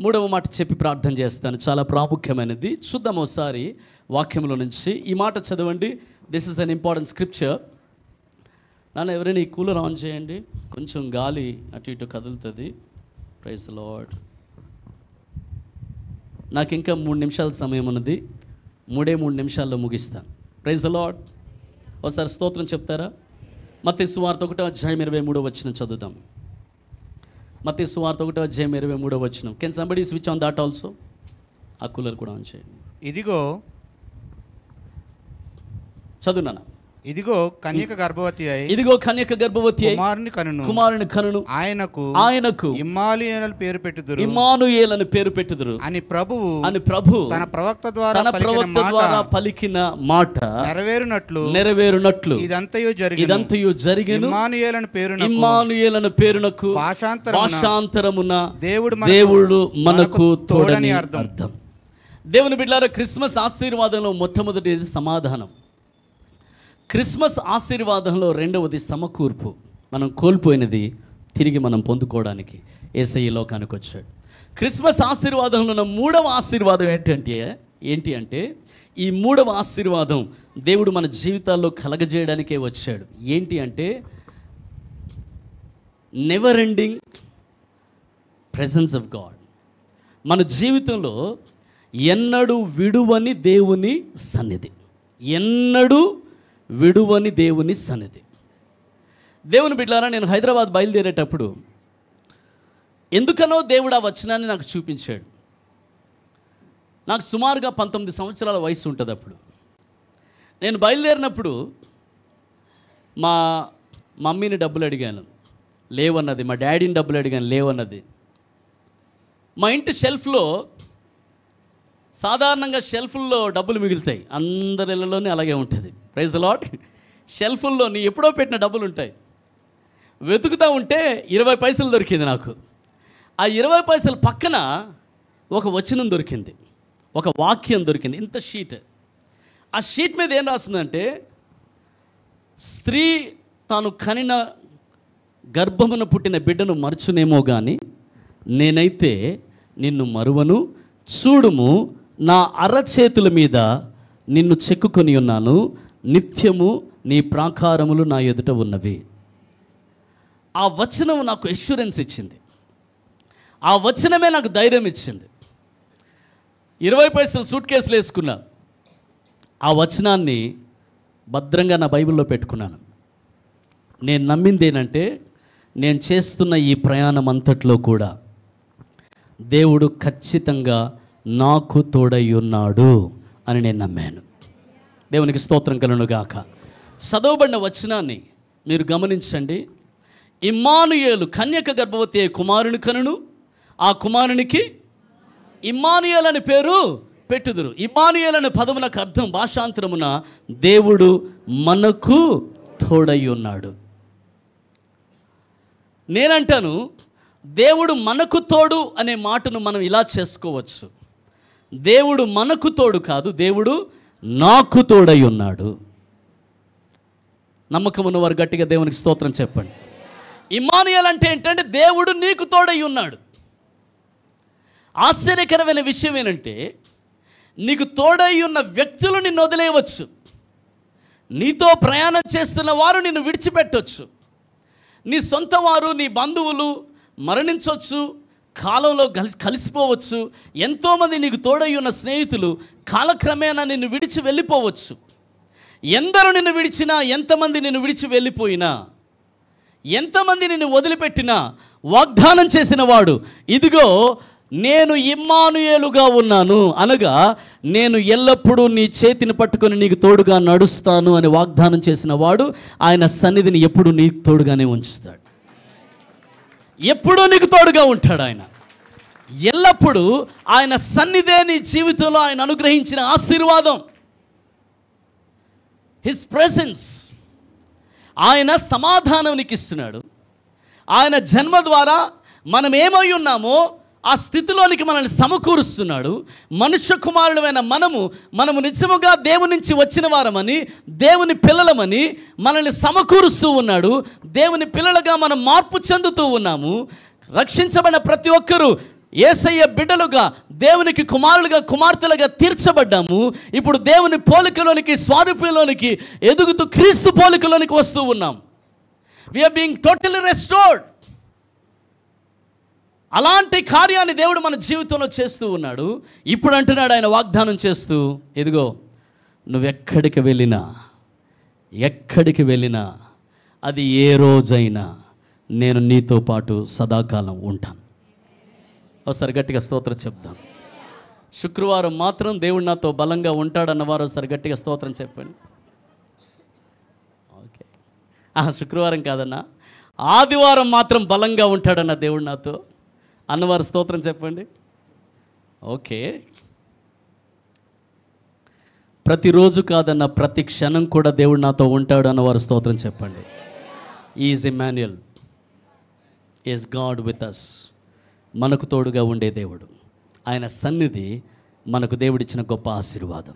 3వ మాట చెప్పి ప్రార్థన చేస్తాను, చాలా ప్రాముఖ్యమైనది. చూద్దాం ఒకసారి వాక్యంలో నుంచి. ఈ మాట చదవండి. This is an important scripture. నాన్న ఎవరైనా ఈ కూలర్ ఆన్ చేయండి, కొంచెం గాలి అటు ఇటు కదులుతుంది. Praise the lord. నాకు ఇంకా 3 నిమిషాల సమయం ఉన్నది. 3 నిమిషాల్లో ముగిస్తాను. Praise the lord. ఒకసారి స్తోత్రం చెప్తారా? మత్తయి సువార్త 1:23 చదువుదాం. మత్తయి సువార్త 1:23. Can somebody switch on that also? ఆ కూలర్ కూడా ఆన్ చేయండి. ఇదిగో చదువునా. ఇదిగో కన్యక గర్భవతి అయి, ఇదిగో కన్యక గర్భవతి అయి కుమారుని కనును, ఆయనకు ఇమ్మానుయేలు పేరు పెట్టుదురు, ఇమ్మానుయేలు అని పేరు పెట్టుదురు అని ప్రభువు తన ప్రవక్త ద్వారా పలికిన మాట నెరవేరునట్లు ఇదంతయు జరిగెను. ఇమ్మానుయేలు పేరునకు భాషాంతరమున దేవుడు మనకు తోడని అర్థం. దేవుని బిడ్డలారా, క్రిస్మస్ ఆశీర్వాదంలో మొట్టమొదటిది సమాధానం. క్రిస్మస్ ఆశీర్వాదంలో రెండవది సమకూర్పు. మనం కోల్పోయినది తిరిగి మనం పొందుకోవడానికి యేసయ్య లోకానికి వచ్చాడు. క్రిస్మస్ ఆశీర్వాదంలో ఉన్న 3వ ఆశీర్వాదం ఏంటి అంటే ఈ 3వ ఆశీర్వాదం దేవుడు మన జీవితాల్లో కలగజేయడానికే వచ్చాడు. ఏంటి అంటే never ending presence of God. మన జీవితంలో ఎన్నడూ విడువని దేవుని సన్నిధి, ఎన్నడూ విడువని దేవుని సన్నిధి. దేవుని బిడ్డలారా, నేను హైదరాబాద్ బయలుదేరేటప్పుడు ఎందుకనో దేవుడు ఆ వచనాన్ని నాకు చూపించాడు. నాకు సుమారుగా 19 సంవత్సరాల వయసు ఉంటుంది. అప్పుడు నేను బయలుదేరినప్పుడు మా మమ్మీని డబ్బులు అడిగాను, లేవన్నది. మా డాడీని డబ్బులు అడిగాను, లేవన్నది. మా ఇంటి షెల్ఫ్లో సాధారణంగా షెల్ఫుల్లో డబ్బులు మిగులుతాయి, అందరి ఇళ్ళలోనే అలాగే ఉంటుంది. Praise the lord. షెల్ఫుల్లో నీ ఎప్పుడో పెట్టిన డబ్బులు ఉంటాయి. వెతుకుతూ ఉంటే 20 పైసలు దొరికింది నాకు. ఆ 20 పైసలు పక్కన ఒక వచనం దొరికింది, ఒక వాక్యం దొరికింది, ఇంత షీట్. ఆ షీట్ మీద ఏం రాస్తుందంటే, స్త్రీ తాను కనిన గర్భమున పుట్టిన బిడ్డను మరచునేమో కానీ నేనైతే నిన్ను మరువను, చూడుము నా అరచేతుల మీద నిన్ను చెక్కుకొని ఉన్నాను, నిత్యము నీ ప్రాకారములు నా ఎదుట ఉన్నవి. ఆ వచనం నాకు ఎష్యూరెన్స్ ఇచ్చింది. ఆ వచనమే నాకు ధైర్యం ఇచ్చింది. 20 పైసలు సూట్ కేసులు వేసుకున్నా. ఆ వచనాన్ని భద్రంగా నా బైబిల్లో పెట్టుకున్నాను. నేను నమ్మింది ఏంటంటే, నేను చేస్తున్న ఈ ప్రయాణం అంతట్లో కూడా దేవుడు ఖచ్చితంగా నాకు తోడై ఉన్నాడు అని నేను నమ్మాను. దేవునికి స్తోత్రం కలుగును గాక. చదవబడిన వచనాన్ని మీరు గమనించండి. ఇమ్మానుయేలు కన్యక గర్భవతి కుమారుని కనును, ఆ కుమారునికి ఇమ్మానుయేల్ అని పేరు పెట్టుదురు. ఇమ్మానుయేల్ అనే పదములకు అర్థం భాషాంతరమున దేవుడు మనకు తోడై ఉన్నాడు. నేనంటాను, దేవుడు మనకు తోడు అనే మాటను మనం ఇలా చేసుకోవచ్చు. దేవుడు మనకు తోడు కాదు, దేవుడు నాకు తోడై ఉన్నాడు. నమ్మకం ఉన్నవారు గట్టిగా దేవునికి స్తోత్రం చెప్పండి. ఇమ్మానుయేల్ అంటే ఏంటంటే దేవుడు నీకు తోడై ఉన్నాడు. ఆశ్చర్యకరమైన విషయం ఏంటంటే నీకు తోడై ఉన్న వ్యక్తులు నిన్ను వదిలేయవచ్చు, నీతో ప్రయాణం చేస్తున్న వారు నిన్ను విడిచిపెట్టవచ్చు, నీ సొంత వారు నీ బంధువులు మరణించవచ్చు, కాలంలో కలిసిపోవచ్చు, ఎంతోమంది నీకు తోడై ఉన్న స్నేహితులు కాలక్రమేణా నిన్ను విడిచి వెళ్ళిపోవచ్చు. ఎందరు నిన్ను విడిచినా, ఎంతమంది నిన్ను విడిచి వెళ్ళిపోయినా, ఎంతమంది నిన్ను వదిలిపెట్టినా వాగ్దానం చేసిన వాడు, ఇదిగో నేను ఇమ్మానుయేలుగా ఉన్నాను, అనగా నేను ఎల్లప్పుడూ నీ చేతిని పట్టుకొని నీకు తోడుగా నడుస్తాను అని వాగ్దానం చేసిన వాడు ఆయన సన్నిధిని ఎప్పుడు నీకు తోడుగానే ఉంచుతాడు. ఎప్పుడూ నీకు తోడుగా ఉంటాడు. ఆయన ఎల్లప్పుడూ ఆయన సన్నిధే నీ జీవితంలో ఆయన అనుగ్రహించిన ఆశీర్వాదం. His presence. ఆయన సమాధానం నీకు ఇస్తున్నాడు. ఆయన జన్మ ద్వారా మనం ఏమై ఉన్నామో ఆ స్థితిలోనికి మనల్ని సమకూరుస్తున్నాడు. మనుష్య కుమారులమైన మనము నిజముగా దేవుని నుంచి వచ్చిన వారమని, దేవుని పిల్లలమని మనల్ని సమకూరుస్తూ ఉన్నాడు. దేవుని పిల్లలుగా మనం మార్పు చెందుతూ ఉన్నాము. రక్షించబడిన ప్రతి ఒక్కరూ యేసయ్య బిడ్డలుగా, దేవునికి కుమారులుగా, కుమార్తెలుగా తీర్చబడ్డాము. ఇప్పుడు దేవుని పోలికలోనికి, స్వారూప్యంలోనికి ఎదుగుతూ క్రీస్తు పోలికలోనికి వస్తూ ఉన్నాం. We are being totally restored. అలాంటి కార్యాన్ని దేవుడు మన జీవితంలో చేస్తూ ఉన్నాడు. ఇప్పుడు అంటున్నాడు ఆయన వాగ్దానం చేస్తూ, ఇదిగో నువ్వెక్కడికి వెళ్ళినా అది ఏ రోజైనా నేను నీతో పాటు సదాకాలం ఉంటాను. ఒకసారి గట్టిగా స్తోత్రం చెప్దాం. శుక్రవారం మాత్రం దేవుడు నాతో బలంగా ఉంటాడన్నవారు ఒకసారి గట్టిగా స్తోత్రం చెప్పండి. ఓకే, శుక్రవారం కాదన్నా, ఆదివారం మాత్రం బలంగా ఉంటాడన్న దేవుడు నాతో అన్నవారు స్తోత్రం చెప్పండి. ఓకే, ప్రతిరోజు కాదన్న ప్రతి క్షణం కూడా దేవుడు నాతో ఉంటాడు అన్నవారు స్తోత్రం చెప్పండి. Is Emmanuel, is God with us. మనకు తోడుగా ఉండే దేవుడు, ఆయన సన్నిధి మనకు దేవుడిచ్చిన గొప్ప ఆశీర్వాదం.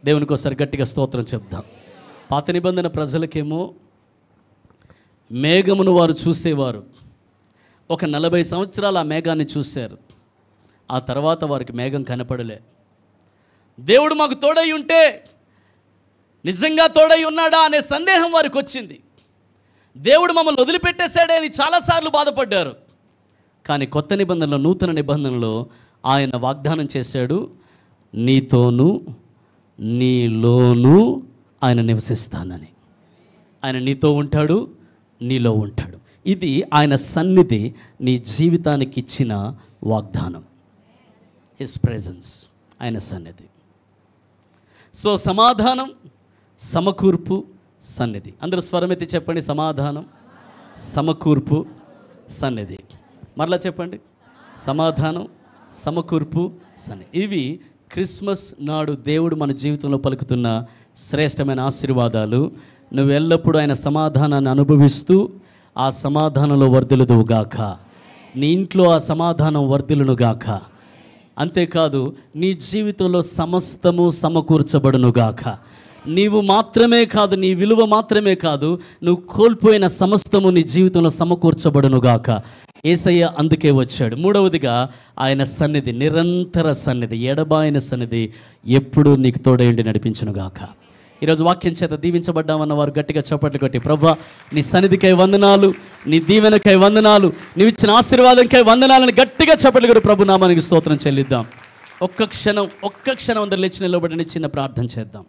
దేవునికి ఒకసారి గట్టిగా స్తోత్రం చెప్దాం. పాత నిబంధన ప్రజలకేమో మేఘమును వారు చూసేవారు. ఒక 40 సంవత్సరాలు ఆ మేఘాన్ని చూశారు. ఆ తర్వాత వారికి మేఘం కనపడలే. దేవుడు మాకు తోడై ఉంటే నిజంగా తోడై ఉన్నాడా అనే సందేహం వారికి వచ్చింది. దేవుడు మమ్మల్ని వదిలిపెట్టేశాడే అని చాలాసార్లు బాధపడ్డారు. కానీ కొత్త నిబంధనలో, నూతన నిబంధనలో ఆయన వాగ్దానం చేశాడు, నీతోనూ నీలోనూ ఆయన నివసిస్తానని. ఆయన నీతో ఉంటాడు, నీలో ఉంటాడు. ఇది ఆయన సన్నిధి నీ జీవితానికి ఇచ్చిన వాగ్దానం. హిస్ ప్రెజెన్స్, ఆయన సన్నిధి. సో సమాధానం, సమకూర్పు, సన్నిధి. అందరూ స్వరమెత్తి చెప్పండి. సమాధానం, సమకూర్పు, సన్నిధి. మరలా చెప్పండి. సమాధానం, సమకూర్పు, సన్నిధి. ఇవి క్రిస్మస్ నాడు దేవుడు మన జీవితంలో పలుకుతున్న శ్రేష్టమైన ఆశీర్వాదాలు. నువ్వు ఎల్లప్పుడూ ఆయన సమాధానాన్ని అనుభవిస్తూ ఆ సమాధానంలో వర్ధిల్లుదువుగాక. నీ ఇంట్లో ఆ సమాధానం వర్ధిల్లునుగాక. అంతేకాదు నీ జీవితంలో సమస్తము సమకూర్చబడునుగాక. నీవు మాత్రమే కాదు, నీ విలువ మాత్రమే కాదు, నువ్వు కోల్పోయిన సమస్తము నీ జీవితంలో సమకూర్చబడునుగాక. యేసయ్య అందుకే వచ్చాడు. మూడవదిగా ఆయన సన్నిధి, నిరంతర సన్నిధి, ఎడబాయిన సన్నిధి ఎప్పుడూ నీకు తోడయుండి నడిపించునుగాక. ఈరోజు వాక్యం చేత దీవించబడ్డామన్న వారు గట్టిగా చప్పట్లు కొట్టి, ప్రభువా నీ సన్నిధికై వందనాలు, నీ దీవెనకై వందనాలు, నీవు ఇచ్చిన ఆశీర్వాదంకై వందనాలని గట్టిగా చప్పట్లు కొట్టి ప్రభు నామానికి స్తోత్రం చెల్లిద్దాం. ఒక్క క్షణం అందరు లేచి నిలబడిన చిన్న ప్రార్థన చేద్దాం.